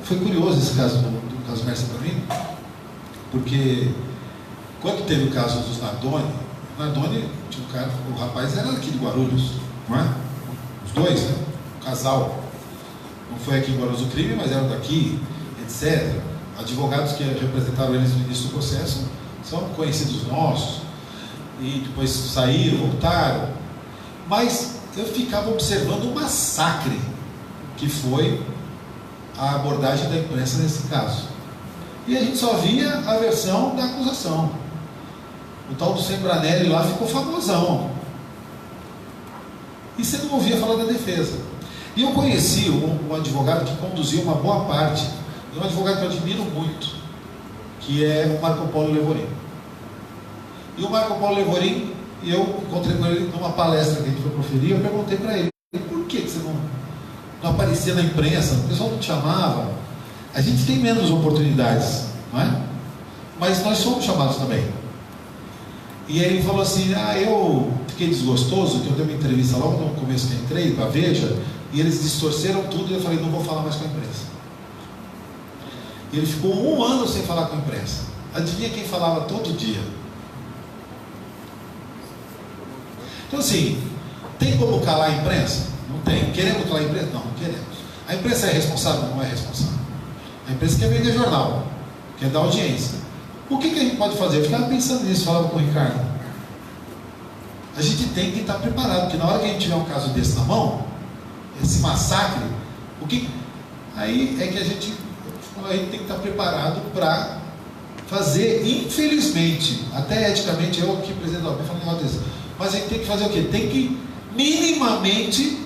Speaker 3: Foi curioso esse caso do caso Mércia para mim, porque quando teve o caso dos Nardoni, tinha um cara, o rapaz era aqui de Guarulhos, não é? Os dois, né? O casal. Não foi aqui em Guarulhos o crime, mas eram daqui, etc. Advogados que representaram eles no início do processo são conhecidos nossos, e depois saíram, voltaram. Mas eu ficava observando o massacre que foi a abordagem da imprensa nesse caso. E a gente só via a versão da acusação. O tal do Sembranelli lá ficou famosão. E você não ouvia falar da defesa. E eu conheci um advogado que conduziu uma boa parte, e um advogado que eu admiro muito, que é o Marco Polo Levorin. E o Marco Polo Levorin, eu encontrei com ele numa palestra que a gente foi proferir, eu perguntei para ele, por que você não aparecia na imprensa? O pessoal não te chamava. A gente tem menos oportunidades, não é? Mas nós somos chamados também. E aí ele falou assim, eu fiquei desgostoso, que eu dei uma entrevista logo no começo que eu entrei, para a Veja, e eles distorceram tudo, e eu falei, não vou falar mais com a imprensa. E ele ficou 1 ano sem falar com a imprensa. Adivinha quem falava todo dia? Então assim, tem como calar a imprensa? Não tem. Queremos calar a imprensa? Não, não queremos. A imprensa é responsável? Não é responsável. A imprensa quer vender jornal, quer dar audiência. O que a gente pode fazer? Eu ficava pensando nisso, falava com o Ricardo. A gente tem que estar preparado, porque na hora que a gente tiver um caso desse na mão, esse massacre, aí é que a gente tem que estar preparado para fazer, infelizmente, até eticamente, eu aqui, presidente da OAB, falando um negócio desse, mas a gente tem que fazer o quê? Tem que minimamente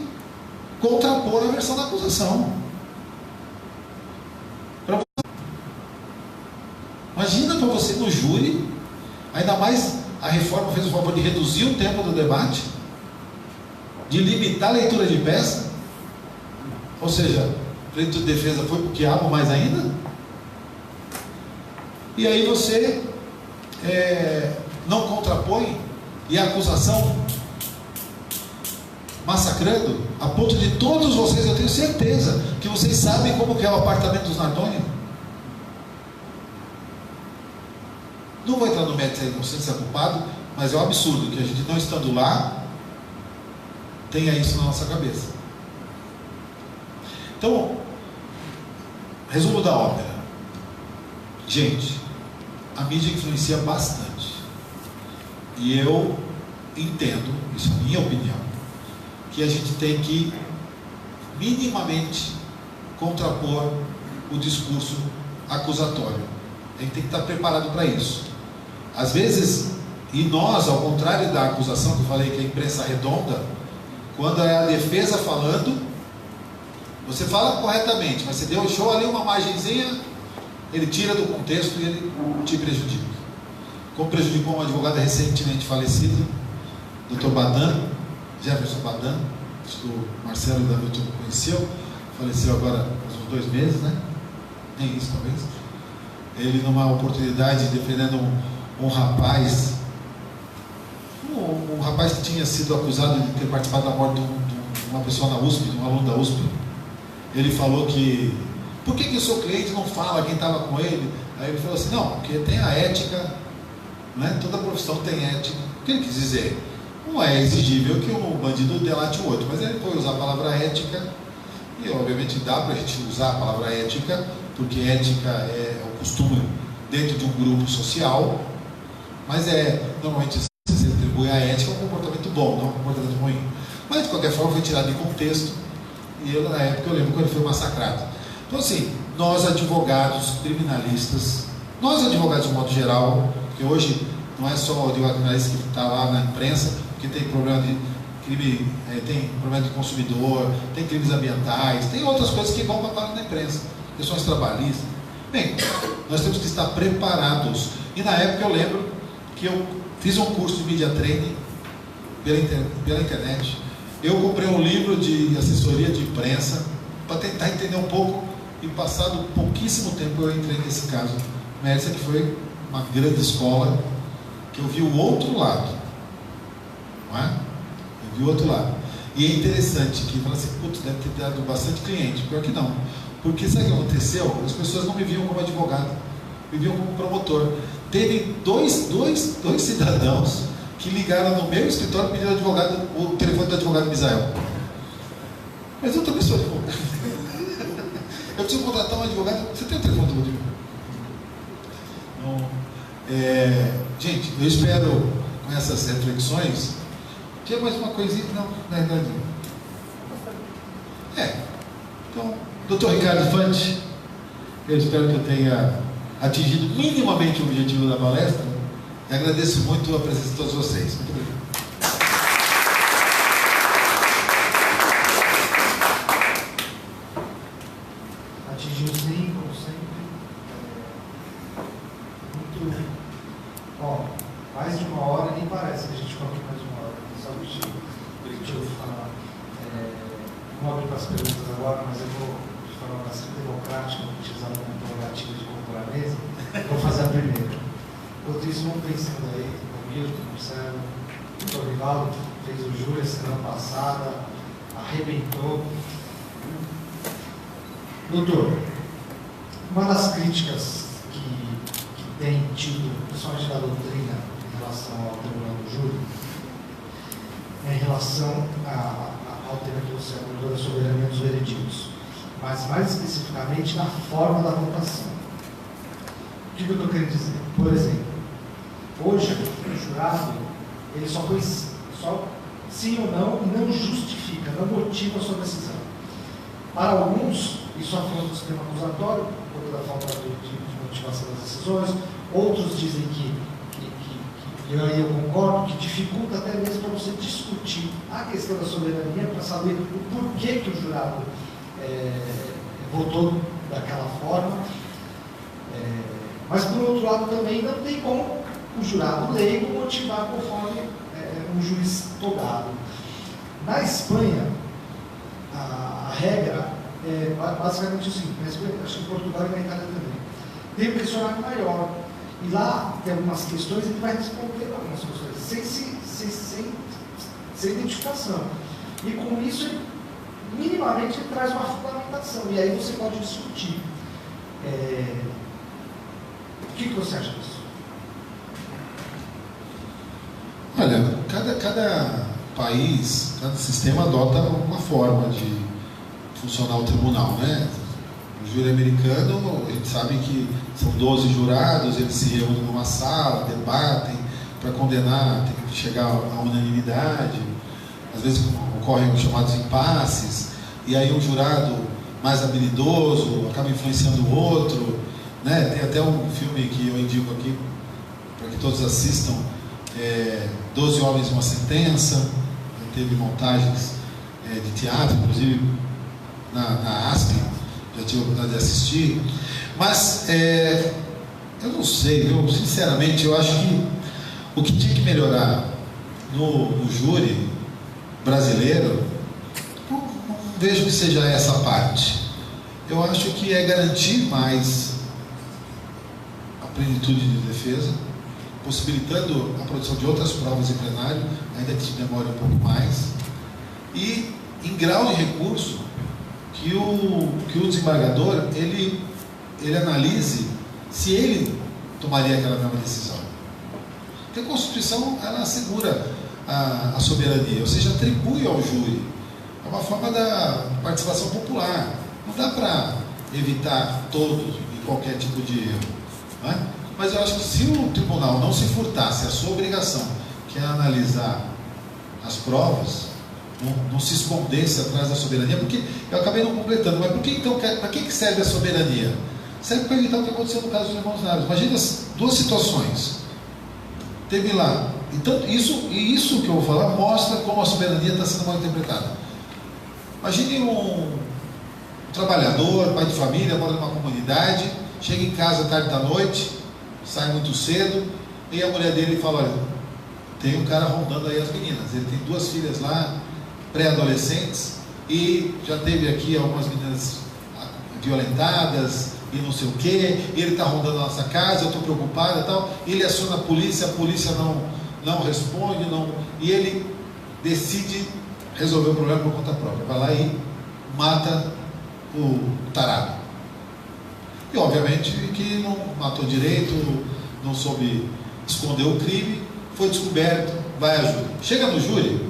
Speaker 3: contrapor a versão da acusação. Imagina para você no júri, ainda mais a reforma fez o favor de reduzir o tempo do debate, de limitar a leitura de peça, ou seja, o pleito de defesa foi para o quiabo mais ainda, e aí você não contrapõe e a acusação massacrando, a ponto de todos vocês, eu tenho certeza, que vocês sabem como que é o apartamento dos Nardoni. Não vou entrar no mérito aí, não sei se é culpado, mas é um absurdo que a gente, não estando lá, tenha isso na nossa cabeça. Então, resumo da ópera. Gente, a mídia influencia bastante. E eu entendo, isso é a minha opinião, que a gente tem que minimamente contrapor o discurso acusatório. A gente tem que estar preparado para isso. Às vezes, e nós, ao contrário da acusação que eu falei, que é a imprensa redonda, quando é a defesa falando, você fala corretamente, mas você deixou ali uma margenzinha, ele tira do contexto e ele te prejudica. Como prejudicou um advogado recentemente falecido, Dr. Badan, Jefferson Badan, acho que o Marcelo da Milton conheceu, faleceu agora há uns 2 meses, né? Nem isso, talvez. Ele, numa oportunidade, defendendo um rapaz, um rapaz que tinha sido acusado de ter participado da morte de uma pessoa na USP, de um aluno da USP. Ele falou que, por que o seu cliente não fala quem estava com ele? Aí ele falou assim, não, porque tem a ética, né? Toda profissão tem ética. O que ele quis dizer? Não é exigível que um bandido delate o outro, mas ele foi usar a palavra ética, e obviamente dá para a gente usar a palavra ética, porque ética é o costume dentro de um grupo social, mas normalmente se atribui a ética a um comportamento bom, não um comportamento ruim. Mas de qualquer forma foi tirado de contexto, e eu, na época, eu lembro quando ele foi massacrado. Então assim, nós advogados, criminalistas, nós advogados de modo geral, porque hoje não é só o advogado criminalista que está lá na imprensa, que tem problema de crime, tem problema de consumidor, tem crimes ambientais, tem outras coisas que vão para na imprensa, questões trabalhistas. Bem, nós temos que estar preparados. E na época eu lembro que eu fiz um curso de media training pela internet. Eu comprei um livro de assessoria de imprensa para tentar entender um pouco, e passado pouquíssimo tempo eu entrei nesse caso. Essa que foi uma grande escola, que eu vi o outro lado, não é? Eu vi o outro lado. E é interessante que fala assim, putz, deve ter dado bastante cliente. Pior que não. Porque sabe o que aconteceu? As pessoas não me viam como advogado, me viam como promotor. Teve dois cidadãos que ligaram no meu escritório pedindo advogado, o telefone do advogado Misael. Mas eu também sou advogado. Eu preciso contratar um advogado. Você tem o telefone do advogado? Não. Gente, eu espero com essas reflexões. Tinha mais uma coisinha? Não, na verdade. Então, Dr. Ricardo Fante, eu espero que eu tenha atingido minimamente o objetivo da palestra, e agradeço muito a presença de todos vocês. Muito obrigado.
Speaker 2: Atingiu sim, como sempre. Muito. Bom, mais de 1 hora, nem parece que a gente ficou aqui mais de 1 hora. Só deixa eu falar. Não vou abrir para as perguntas agora, mas eu vou falar bastante democrático, utilizar uma prerrogativa de compor a mesa. Vou fazer a primeira. Enquanto isso, vamos pensando aí, o Milton, o Marcelo, o Dr. Rivaldo fez o júri semana passada, arrebentou. Doutor, uma das críticas que tem tido, principalmente da doutrina, em relação ao tribunal do júri, é em relação ao tema que você abordou da soberania dos vereditos, mas mais especificamente na forma da votação. O que eu estou querendo dizer? Por exemplo, hoje o jurado ele só põe só sim ou não e não justifica, não motiva a sua decisão. Para alguns, isso afronta o sistema acusatório, por conta da falta de motivação das decisões. Outros dizem que e aí eu concordo, que dificulta até mesmo para você discutir a questão da soberania, para saber o porquê que o jurado votou daquela forma. Mas, por outro lado, também não tem como o jurado leigo motivar conforme um juiz togado. Na Espanha, a regra é basicamente assim, na Espanha, acho que em Portugal e na Itália também. Tem um questionário maior, E lá tem algumas questões, ele vai responder algumas questões, sem identificação. E com isso, ele, minimamente, ele traz uma fundamentação. E aí você pode discutir. O que você acha disso?
Speaker 3: Olha, cada país, cada sistema adota uma forma de funcionar o tribunal, né? O júri americano, a gente sabe que são 12 jurados, eles se reúnem numa sala, debatem para condenar, tem que chegar à unanimidade. Às vezes ocorrem os chamados impasses, e aí um jurado mais habilidoso acaba influenciando o outro, né? Tem até um filme que eu indico aqui para que todos assistam, 12 Homens e uma Sentença. Teve montagens de teatro, inclusive na ASP, já tive a oportunidade de assistir. Mas eu não sei, sinceramente eu acho que o que tinha que melhorar no júri brasileiro, não vejo que seja essa parte. Eu acho que é garantir mais a plenitude de defesa, possibilitando a produção de outras provas em plenário, ainda que se demore um pouco mais, e em grau de recurso, que o desembargador ele analise se ele tomaria aquela mesma decisão. Porque a Constituição, ela assegura a soberania, ou seja, atribui ao júri. É uma forma da participação popular. Não dá para evitar todo e qualquer tipo de erro, não é? Mas eu acho que se o tribunal não se furtasse a sua obrigação, que é analisar as provas, não se escondesse atrás da soberania, porque eu acabei não completando, mas por que então, para que serve a soberania? Serve para evitar o que aconteceu no caso dos irmãos Naves. Imagina as duas situações. Teve lá, então isso que eu vou falar mostra como a soberania está sendo mal interpretada. Imagine um trabalhador, pai de família, mora numa comunidade, chega em casa tarde da noite, sai muito cedo, e a mulher dele fala: olha, tem um cara rondando aí as meninas, ele tem 2 filhas lá, pré-adolescentes, e já teve aqui algumas meninas violentadas, e não sei o que, ele está rondando a nossa casa, eu estou preocupada e tal. Ele aciona a polícia não responde, e ele decide resolver o problema por conta própria, vai lá e mata o tarado. E obviamente que não matou direito, não soube esconder o crime, foi descoberto, vai a júri. Chega no júri,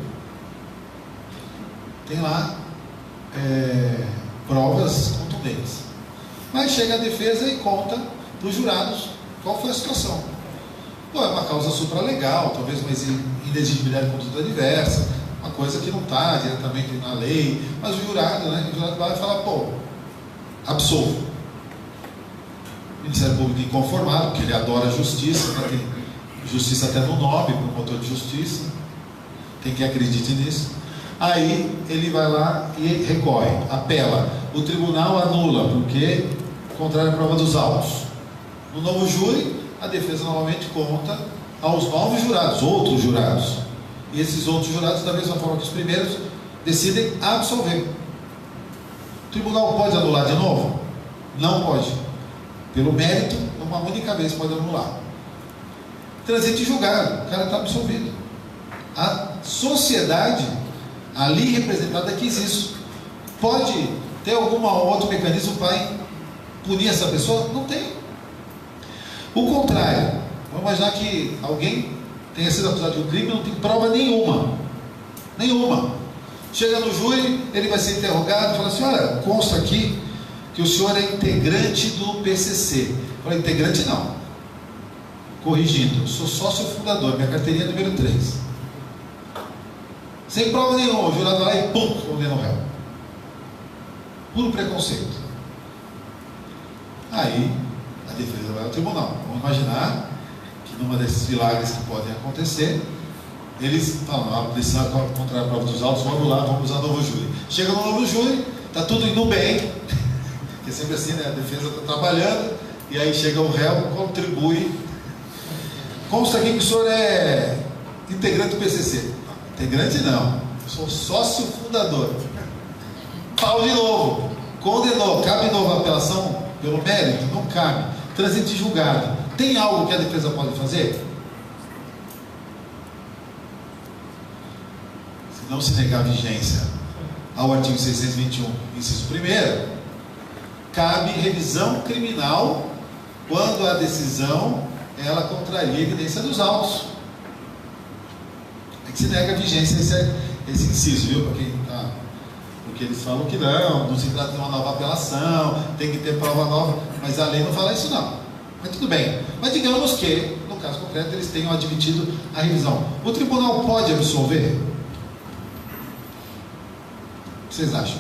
Speaker 3: tem lá provas contundentes. Mas chega a defesa e conta para os jurados qual foi a situação. Pô, é uma causa supralegal, talvez uma inexigibilidade de conduta adversa, uma coisa que não está diretamente na lei, mas o jurado, né? O jurado vai falar: pô, absolvo. O Ministério Público inconformado, porque ele adora a justiça, né? Tem justiça até no nome, promotor de justiça, tem quem acredite nisso. Aí ele vai lá e recorre, apela. O tribunal anula, porque contrário à prova dos autos. No novo júri, a defesa novamente conta aos novos jurados, outros jurados. E esses outros jurados, da mesma forma que os primeiros, decidem absolver. O tribunal pode anular de novo? Não pode. Pelo mérito, uma única vez pode anular. Transite julgado, o cara está absolvido. A sociedade ali representada quis isso. Pode ter algum outro mecanismo para punir essa pessoa? Não tem. O contrário, vamos imaginar que alguém tenha sido acusado de um crime e não tem prova nenhuma. Chega no júri, ele vai ser interrogado e fala assim: olha, consta aqui que o senhor é integrante do PCC. Fala: integrante não. Corrigindo, eu sou sócio fundador, minha carteirinha é número 3. Sem prova nenhuma, o jurado vai lá e pum, condena o réu. Puro preconceito. Aí a defesa vai ao tribunal. Vamos imaginar que numa desses milagres que podem acontecer, eles falam: a decisão é contra a prova dos autos, vamos lá, vamos usar novo júri. Chega no novo júri, está tudo indo bem, que é sempre assim, né? A defesa está trabalhando, e aí chega o réu, contribui. Consta aqui que o senhor é integrante do PCC. Integrante não, eu sou sócio fundador. Pau de novo, condenou. Cabe nova apelação pelo mérito? Não cabe. transite de julgado. Tem algo que a defesa pode fazer? Se não se negar vigência ao artigo 621, inciso 1º, cabe revisão criminal quando a decisão ela contraria a evidência dos autos. É que se nega a vigência esse inciso, viu? Para quem tá, porque eles falam que não se trata de uma nova apelação, tem que ter prova nova, mas a lei não fala isso não. Mas tudo bem. Mas digamos que, no caso concreto, eles tenham admitido a revisão. O tribunal pode absolver? O que vocês acham?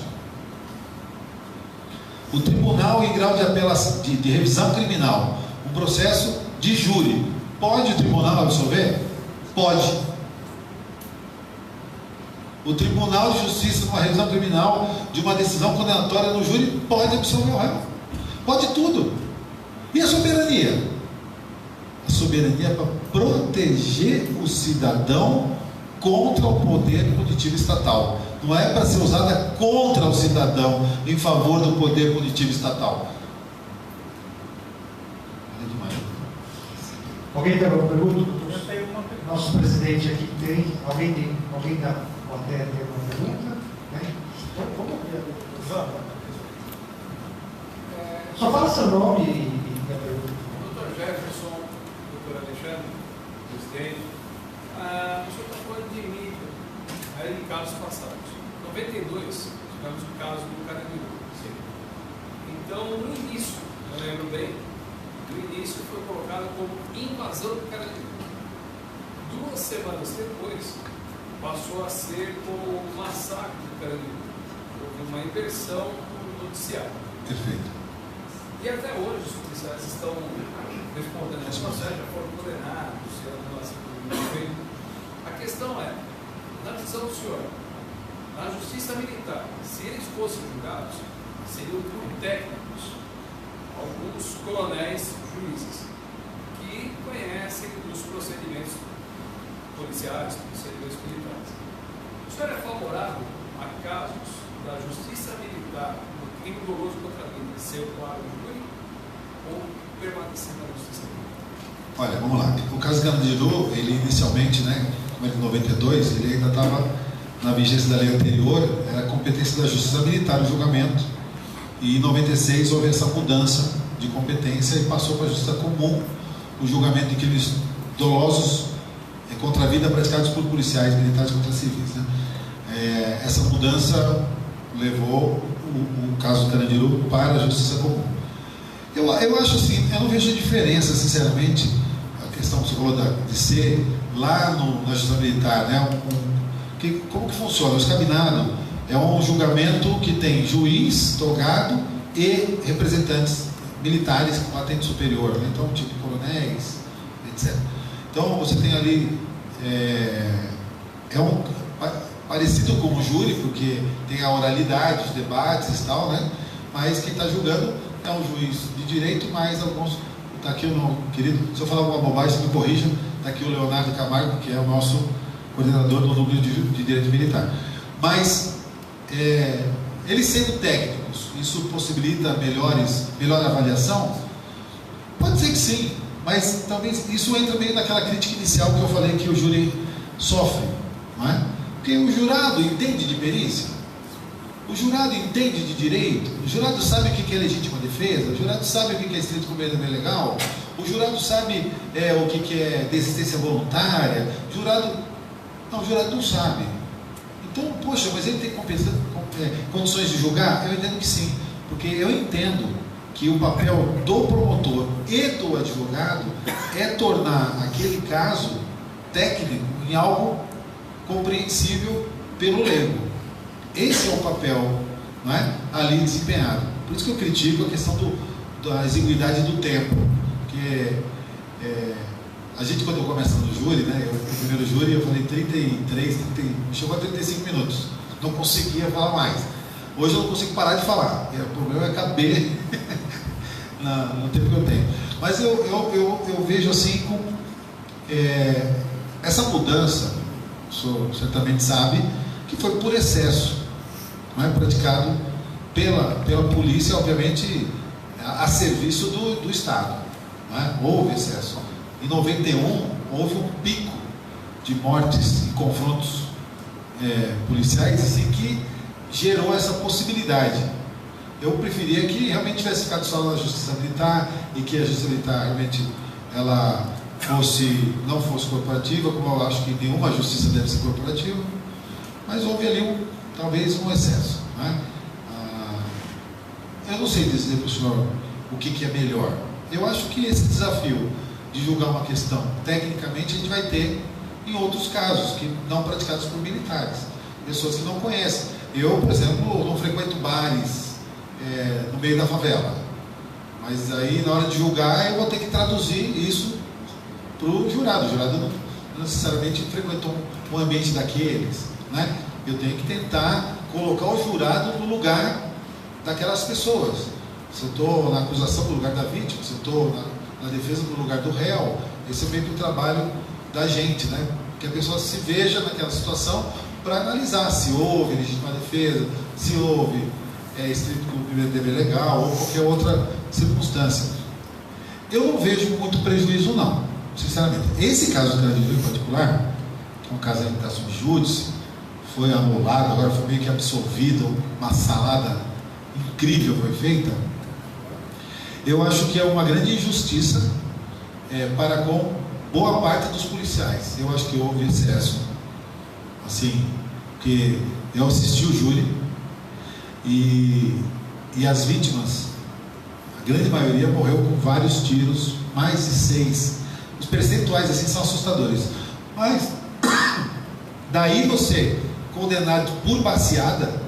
Speaker 3: O tribunal, em grau de apelação, de revisão criminal, um processo de júri, pode o tribunal absolver? Pode. O Tribunal de Justiça, numa revisão criminal de uma decisão condenatória no júri, pode absolver o réu. Pode tudo. E a soberania? A soberania é para proteger o cidadão contra o poder punitivo estatal. Não é para ser usada contra o cidadão em favor do poder punitivo estatal.
Speaker 2: Alguém tem alguma pergunta? Nosso presidente aqui tem. Alguém da plateia tem alguma pergunta? Vamos. Só fala seu nome e a pergunta.
Speaker 5: Doutor Jefferson, doutor Alexandre, presidente. O senhor está falando de mídia, aí em casos passados. Em 92, tivemos o caso do Carandiru. Então, no início, eu lembro bem, no início foi colocado como invasão do Carandiru. 2 semanas depois, passou a ser como massacre do Carandiru. Houve uma inversão no noticiário.
Speaker 3: Perfeito.
Speaker 5: E até hoje os policiais estão respondendo a processo, já foram condenados, a questão é, na visão do senhor, na justiça militar, se eles fossem julgados, seriam por técnicos, alguns coronéis juízes, que conhecem dos procedimentos policiais, procedimentos militares. O senhor é favorável a casos da justiça militar no crime doloso contra a vida ser o quadro de júri ou permanecer na justiça militar?
Speaker 3: Olha, vamos lá. O caso Carandiru, ele inicialmente, como é de 92, ele ainda estava na vigência da lei anterior, era competência da justiça militar o julgamento, e em 96 houve essa mudança de competência e passou para a justiça comum o julgamento de crimes dolosos contra a vida praticados por policiais militares contra civis. Essa mudança levou o caso do Carandiru para a justiça comum. Eu acho assim, eu não vejo diferença, sinceramente, a questão que você falou de ser lá na justiça militar, como que funciona? O escabinado é um julgamento que tem juiz, togado e representantes militares com patente superior, então tipo coronéis, etc. Então você tem ali parecido com o júri, porque tem a oralidade, os debates e tal, mas quem está julgando é um juiz de direito, mais alguns. Está aqui o meu querido, se eu falar alguma bobagem, me corrijam. Está aqui o Leonardo Camargo, que é o nosso coordenador do núcleo de direito militar. Mas eles sendo técnicos, isso possibilita melhor avaliação? Pode ser que sim, mas talvez isso entra meio naquela crítica inicial que eu falei que o júri sofre, não é? Porque o jurado entende de perícia, o jurado entende de direito, o jurado sabe o que é legítima defesa, o jurado sabe o que é estrito cumprimento legal, o jurado sabe o que é desistência voluntária, o jurado não sabe. Então, poxa, mas ele tem condições de julgar? Eu entendo que sim, porque eu entendo que o papel do promotor e do advogado é tornar aquele caso técnico em algo compreensível pelo leigo. Esse é o papel, não é, ali desempenhado. Por isso que eu critico a questão da exiguidade do tempo, porque a gente, quando eu começo no júri, o primeiro júri eu falei 33, chegou a 35 minutos, não conseguia falar mais. Hoje eu não consigo parar de falar, o problema é caber no tempo que eu tenho. Mas eu vejo assim com essa mudança, o senhor certamente sabe, que foi por excesso, não é praticado pela polícia, obviamente a serviço do Estado, né? Houve excesso. Em 91 houve um pico de mortes e confrontos policiais assim, que gerou essa possibilidade. Eu preferia que realmente tivesse ficado só na Justiça Militar e que a Justiça Militar realmente ela não fosse corporativa, como eu acho que nenhuma justiça deve ser corporativa, mas houve ali talvez um excesso, né? Eu não sei dizer para o senhor o que é melhor. Eu acho que esse desafio de julgar uma questão tecnicamente a gente vai ter em outros casos, que não praticados por militares, pessoas que não conhecem. Eu, por exemplo, não frequento bares no meio da favela, mas aí na hora de julgar eu vou ter que traduzir isso para o jurado. O jurado não necessariamente frequentou um ambiente daqueles, né? Eu tenho que tentar colocar o jurado no lugar daquelas pessoas. Se eu estou na acusação no lugar da vítima, se eu estou na defesa no lugar do réu, esse é meio que o trabalho da gente, né? Que a pessoa se veja naquela situação para analisar se houve legítima defesa, se houve estrito cumprimento de dever legal ou qualquer outra circunstância. Eu não vejo muito prejuízo não, sinceramente. Esse caso do Carandiru em particular, que é um caso da subjúdice, foi anulado, agora foi meio que absolvido, uma salada incrível foi feita. Eu acho que é uma grande injustiça para com boa parte dos policiais. Eu acho que houve excesso, assim, porque eu assisti o júri e as vítimas, a grande maioria morreu com vários tiros, mais de 6. Os percentuais assim são assustadores. Mas daí você condenado por baseada,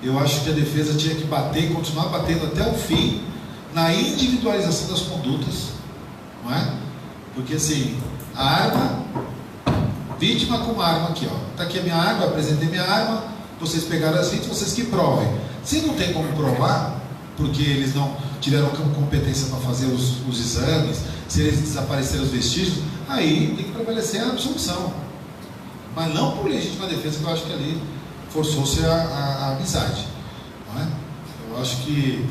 Speaker 3: eu acho que a defesa tinha que bater e continuar batendo até o fim na individualização das condutas, não é? Porque assim, a arma, vítima com uma arma aqui, ó, tá aqui a minha arma, apresentei minha arma, vocês pegaram as vítimas, vocês que provem. Se não tem como provar, porque eles não tiveram competência para fazer os exames, se eles desapareceram os vestígios, aí tem que prevalecer a absolução, mas não por legítima defesa, que eu acho que ali forçou-se a amizade, não é? Eu acho que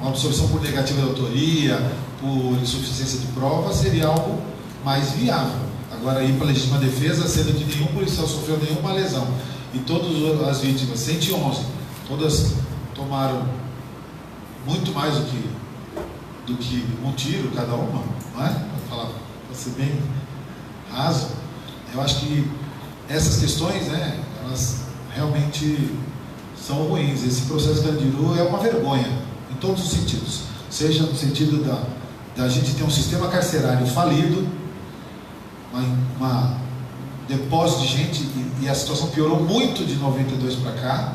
Speaker 3: uma absolvição por negativa de autoria, por insuficiência de prova, seria algo mais viável. Agora, ir para a legítima defesa, sendo que nenhum policial sofreu nenhuma lesão, e todas as vítimas, 111, todas tomaram muito mais do que um tiro cada uma, não é? Para ser bem raso, eu acho que essas questões, né, elas realmente são ruins. Esse processo de Carandiru é uma vergonha, em todos os sentidos, seja no sentido da gente ter um sistema carcerário falido, um depósito de gente, e a situação piorou muito de 92 para cá.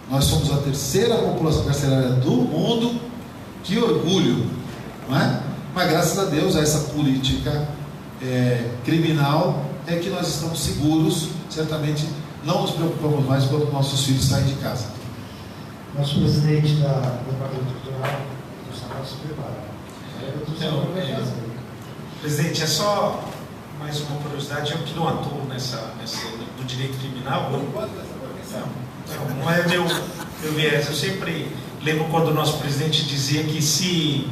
Speaker 3: Nós somos a terceira população carcerária do mundo, que orgulho, não é? Mas graças a Deus, a essa política criminal é que nós estamos seguros. Certamente não nos preocupamos mais quando nossos filhos saem de casa.
Speaker 2: Nosso presidente da Departamento Cultural, Gustavo, se prepara.
Speaker 1: Presidente, é só mais uma curiosidade. Eu que não atuo do direito criminal. Não é meu viés. Eu sempre lembro quando o nosso presidente dizia que se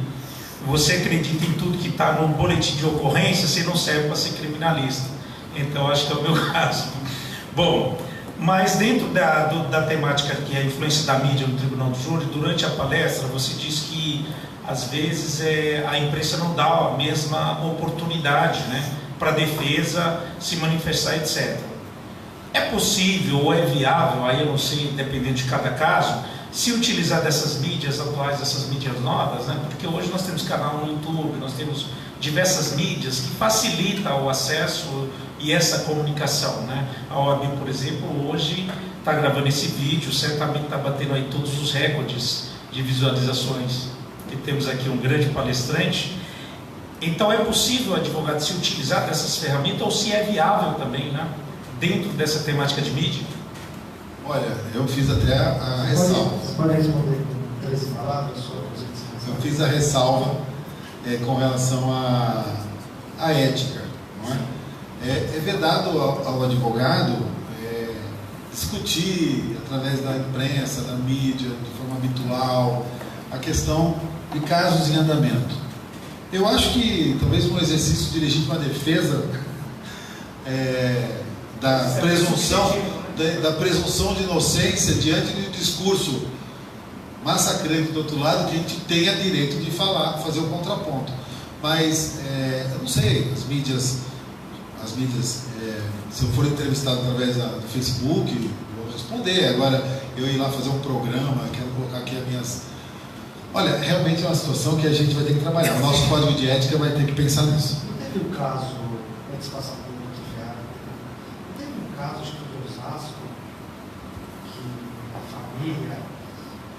Speaker 1: você acredita em tudo que está no boletim de ocorrência, você não serve para ser criminalista. Então, acho que é o meu caso. Bom, mas dentro da temática que é a influência da mídia no tribunal do júri, durante a palestra você disse que às vezes a imprensa não dá a mesma oportunidade, né, para a defesa se manifestar, etc. É possível ou é viável, aí eu não sei, dependendo de cada caso, se utilizar dessas mídias atuais, dessas mídias novas, né? Porque hoje nós temos canal no YouTube, nós temos diversas mídias que facilitam o acesso e essa comunicação, né? A OAB, por exemplo, hoje está gravando esse vídeo, certamente está batendo aí todos os recordes de visualizações, que temos aqui um grande palestrante. Então é possível o advogado se utilizar dessas ferramentas, ou se é viável também, né, dentro dessa temática de mídia?
Speaker 3: Olha, eu fiz até a ressalva.
Speaker 2: Você pode responder com 13 palavras sua apresentação?
Speaker 3: Eu fiz a ressalva com relação à ética, não é? É vedado ao advogado discutir através da imprensa, da mídia, de forma habitual, a questão de casos em andamento. Eu acho que talvez um exercício de legítima defesa da presunção de inocência diante de um discurso massacrante do outro lado, que a gente tenha direito de falar, fazer um contraponto. Mas eu não sei, as mídias, se eu for entrevistado através do Facebook, vou responder. Agora, eu ir lá fazer um programa, quero colocar aqui as minhas... Olha, realmente é uma situação que a gente vai ter que trabalhar. O nosso código de ética vai ter que pensar nisso.
Speaker 2: Não teve um caso, antes de passar por outro ferro, não teve um caso, acho que do Osasco, que a família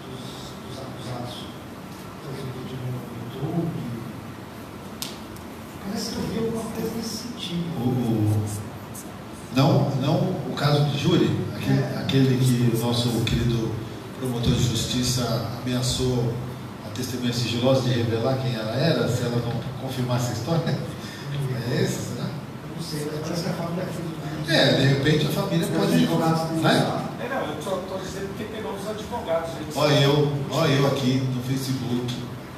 Speaker 2: dos acusados fez um vídeo no YouTube. Parece que eu vi alguma coisa nesse sentido.
Speaker 3: Não o caso de júri, aquele que o nosso querido promotor de justiça ameaçou a testemunha sigilosa de revelar quem ela era, se ela não confirmasse a história. É esse, né?
Speaker 2: Não sei, mas parece que a família fez.
Speaker 3: De repente a família pode... Né?
Speaker 5: Não, eu estou dizendo que pegou os advogados.
Speaker 3: Olha eu aqui no Facebook,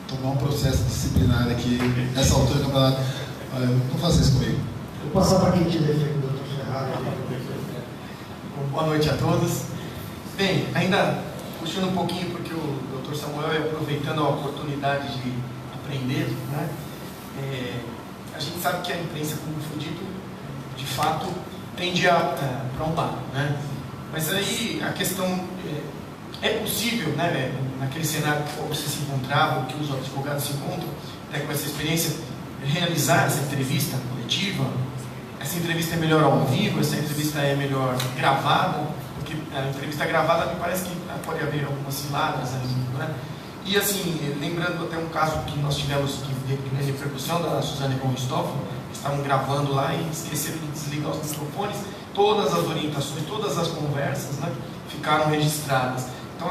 Speaker 3: tomar um processo disciplinar aqui, nessa altura do campeonato. Olha, não faça isso comigo.
Speaker 2: Vou passar para quem te defende, doutor Ferrari.
Speaker 13: Boa noite a todos. Bem, ainda puxando um pouquinho, porque o doutor Samuel é aproveitando a oportunidade de aprender, né? A gente sabe que a imprensa, como foi dito, de fato, tende para um lado, né? Mas aí a questão é possível, né, naquele cenário que você se encontrava, que os advogados se encontram, até com essa experiência, realizar essa entrevista coletiva. Essa entrevista é melhor ao vivo, essa entrevista é melhor gravada, porque a entrevista gravada me parece que pode haver algumas ciladas ali, né? E assim, lembrando até um caso que nós tivemos de repercussão da Suzane von Richthofen, que estavam gravando lá e esqueceram de desligar os microfones, todas as orientações, todas as conversas, né, ficaram registradas. Então,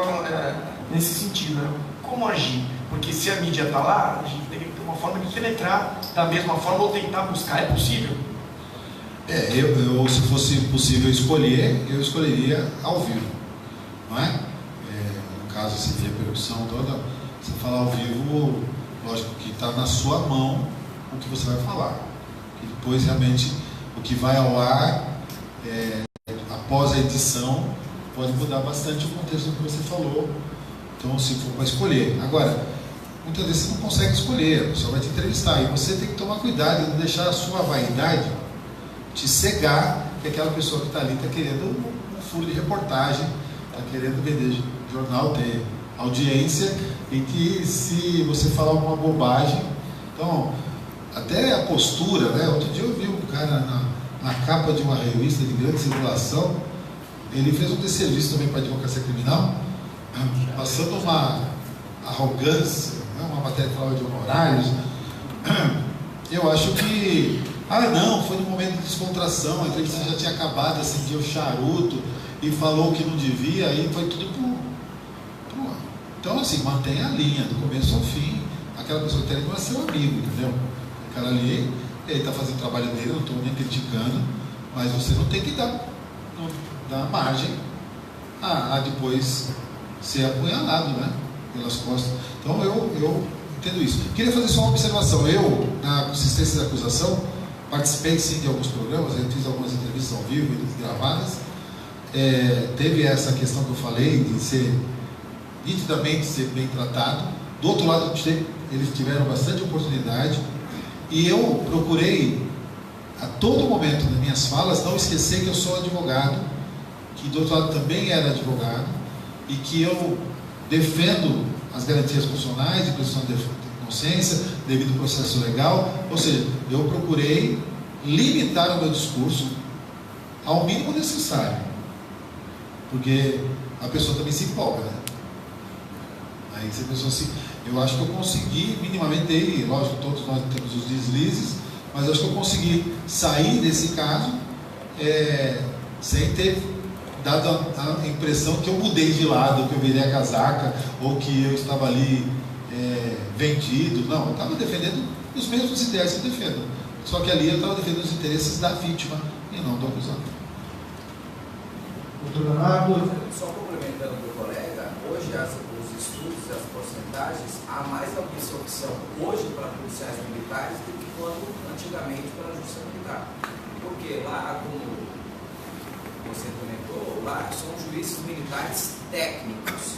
Speaker 13: nesse sentido, né, como agir? Porque se a mídia está lá, a gente teria que ter uma forma de penetrar da mesma forma ou tentar buscar. É possível?
Speaker 3: Eu se fosse possível escolher, eu escolheria ao vivo, não é? No caso, se de repercussão toda, você falar ao vivo, lógico que está na sua mão o que você vai falar. E depois, realmente, o que vai ao ar, após a edição, pode mudar bastante o contexto do que você falou. Então, se for para escolher. Agora, muitas vezes você não consegue escolher, a pessoa vai te entrevistar, e você tem que tomar cuidado de não deixar a sua vaidade te cegar, que aquela pessoa que está ali está querendo um furo de reportagem, está querendo vender jornal, ter audiência, e que se você falar alguma bobagem, então, até a postura, né? Outro dia eu vi um cara na capa de uma revista de grande circulação, ele fez um desserviço também para a advocacia criminal, passando uma arrogância, né? Uma matéria que falava de honorários. Eu acho que não, foi no momento de descontração, a entrevista já tinha acabado, acendia o charuto e falou que não devia, aí foi tudo pro ar. Então, assim, mantenha a linha, do começo ao fim. Aquela pessoa que tem que ser seu amigo, entendeu? O cara ali, ele está fazendo o trabalho dele, eu não estou nem criticando, mas você não tem que dar margem a depois ser apunhalado, né? Pelas costas. Então, eu entendo isso. Queria fazer só uma observação. Eu, na consistência da acusação, participei sim de alguns programas, eu fiz algumas entrevistas ao vivo e gravadas. Teve essa questão que eu falei de ser nitidamente ser bem tratado. Do outro lado, eles tiveram bastante oportunidade e eu procurei a todo momento nas minhas falas não esquecer que eu sou advogado, que do outro lado também era advogado e que eu defendo as garantias constitucionais de presunção de inocência, devido ao processo legal. Ou seja, eu procurei limitar o meu discurso ao mínimo necessário, porque a pessoa também se empolga, né? Aí se a pessoa eu acho que eu consegui minimamente, lógico, todos nós temos os deslizes, mas eu acho que eu consegui sair desse caso sem ter dado a impressão que eu mudei de lado, que eu virei a casaca, ou que eu estava ali vendido. Não, eu estava defendendo os mesmos interesses que eu defendo, só que ali eu estava defendendo os interesses da vítima e não do acusado.
Speaker 2: Doutor Leonardo?
Speaker 14: Só complementando o meu colega, hoje os estudos estudos e as porcentagens, há mais absorção hoje para policiais militares do que quando antigamente para a justiça militar. Porque lá, como você comentou, lá são juízes militares técnicos,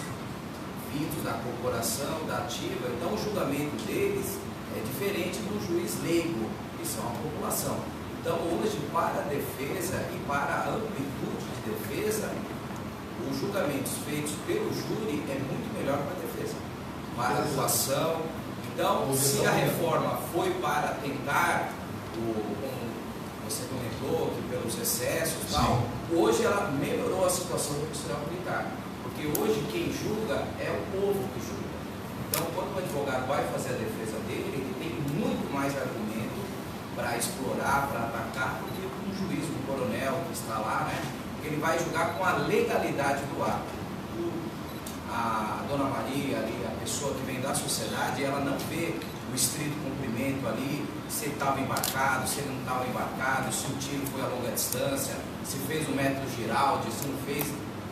Speaker 14: vindos da corporação, da ativa, então o julgamento deles é diferente do juiz leigo, que são a população. Então hoje, para a defesa e para a amplitude de defesa, os julgamentos feitos pelo júri é muito melhor para a defesa, para a atuação. Então, se a reforma foi para tentar, como você comentou, que pelos excessos e tal, hoje ela melhorou a situação do policial militar, porque hoje quem julga é o povo que julga. Então, quando o advogado vai fazer a defesa dele, ele tem muito mais argumento para explorar, para atacar, do que um juiz, um coronel que está lá, né? Porque ele vai julgar com a legalidade do ato. A Dona Maria ali, a pessoa que vem da sociedade, ela não vê o estrito cumprimento ali, se ele estava embarcado, se ele não estava embarcado, se o tiro foi a longa distância, se fez o método Giraldi, se não fez.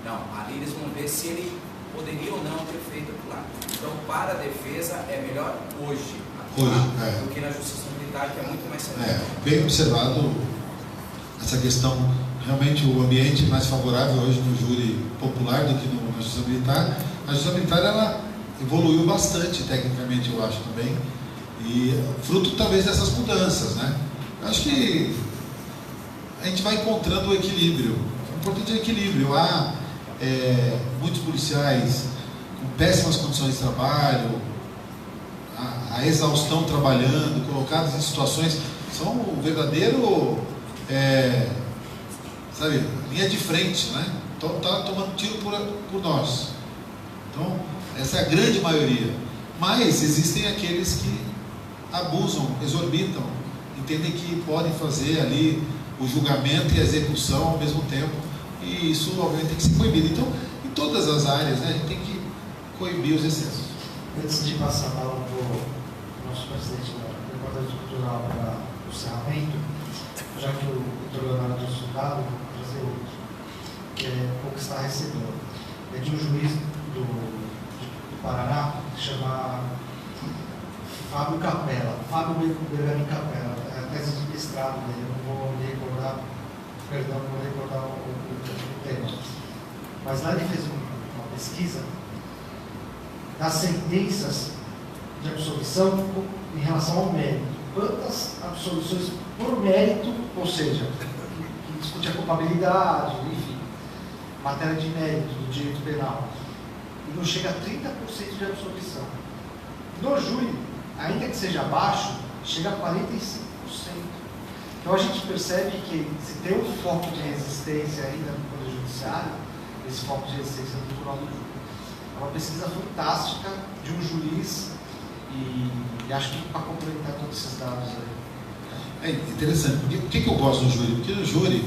Speaker 14: Não, ali eles vão ver se ele poderia ou não ter feito aquilo lá. Então, para a defesa, é melhor hoje do que na justiça militar, que é muito mais severo.
Speaker 3: Bem observado essa questão. Realmente o ambiente mais favorável hoje no júri popular do que na justiça militar. A justiça militar, ela evoluiu bastante tecnicamente, eu acho, também, e fruto talvez dessas mudanças, né? Eu acho que a gente vai encontrando o equilíbrio. O importante é o equilíbrio. Há muitos policiais com péssimas condições de trabalho, a exaustão trabalhando, colocados em situações, são o verdadeiro linha de frente, né? Então está tomando tiro por nós. Então, essa é a grande maioria. Mas existem aqueles que abusam, exorbitam, entendem que podem fazer ali o julgamento e a execução ao mesmo tempo. E isso, obviamente, tem que ser coibido. Então, em todas as áreas, né, a gente tem que coibir os excessos.
Speaker 2: Antes de passar a palavra para o nosso presidente da Departamento Cultural para o encerramento, já que o doutor Leonardo trouxe o dado, vou trazer outro, que é o que está recebendo. É de um juiz do Paraná, que se chama Fábio Capella, Fábio Bergami Capella, é a tese de mestrado dele, eu não vou me recordar, perdão, não vou recordar o tema. Mas lá ele fez uma pesquisa das sentenças de absolvição em relação ao mérito. Quantas absolvições por mérito, ou seja, que discute a culpabilidade, enfim, matéria de mérito do direito penal, e não chega a 30% de absolvição. No júri, ainda que seja baixo, chega a 45%. Então a gente percebe que se tem um foco de resistência ainda no Poder Judiciário, esse foco de resistência no Tribunal do Júri. É uma pesquisa fantástica de um juiz e acho que para complementar todos esses dados aí.
Speaker 3: É interessante. Por que eu gosto do júri? Porque no júri,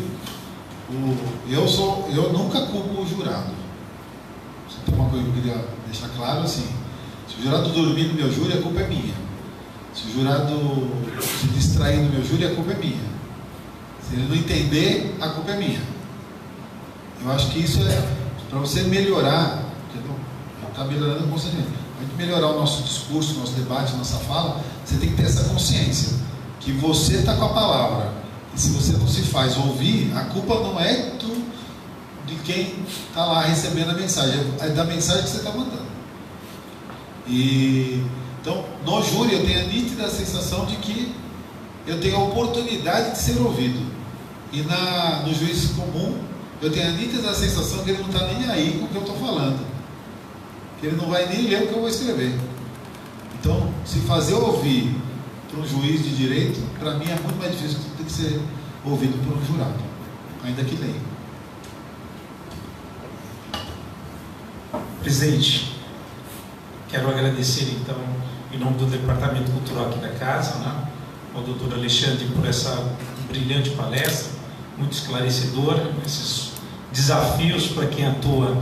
Speaker 3: eu nunca culpo o jurado. Isso tem uma coisa que eu queria deixar claro, assim, se o jurado dormir no meu júri, a culpa é minha. Se o jurado se distrair no meu júri, a culpa é minha. Se ele não entender, a culpa é minha. Eu acho que isso é para você melhorar, está melhorando constantemente. Para a gente melhorar o nosso discurso, o nosso debate, a nossa fala, você tem que ter essa consciência que você está com a palavra. E se você não se faz ouvir, a culpa não é de quem está lá recebendo a mensagem, é da mensagem que você está mandando. Então, no júri eu tenho a nítida sensação de que eu tenho a oportunidade de ser ouvido. E no juiz comum, eu tenho a nítida sensação que ele não está nem aí com o que eu estou falando. Que ele não vai nem ler o que eu vou escrever. Então, se fazer ouvir para um juiz de direito, para mim é muito mais difícil do que ser ouvido por um jurado, ainda que leia.
Speaker 1: Presidente, quero agradecer então, em nome do Departamento Cultural aqui da Casa, né, ao doutor Alexandre por essa brilhante palestra, muito esclarecedora, esses desafios para quem atua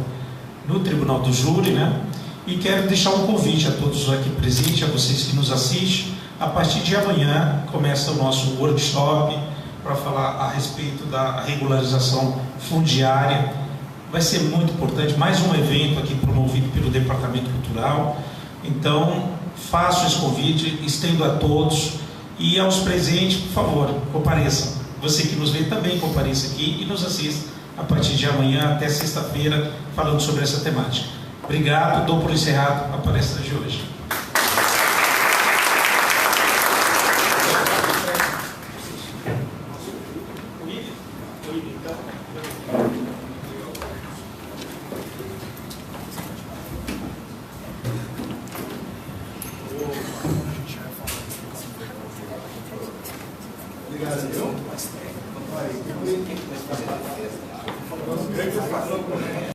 Speaker 1: no Tribunal do Júri, né? E quero deixar um convite a todos aqui presentes, a vocês que nos assistem. A partir de amanhã começa o nosso workshop para falar a respeito da regularização fundiária vai ser muito importante, mais um evento aqui promovido pelo Departamento Cultural. Então, faço esse convite, estendo a todos, e aos presentes, por favor, compareçam. Você que nos vê também compareça aqui e nos assista a partir de amanhã até sexta-feira, falando sobre essa temática. Obrigado, dou por encerrado a palestra de hoje.
Speaker 13: Obrigado, viu?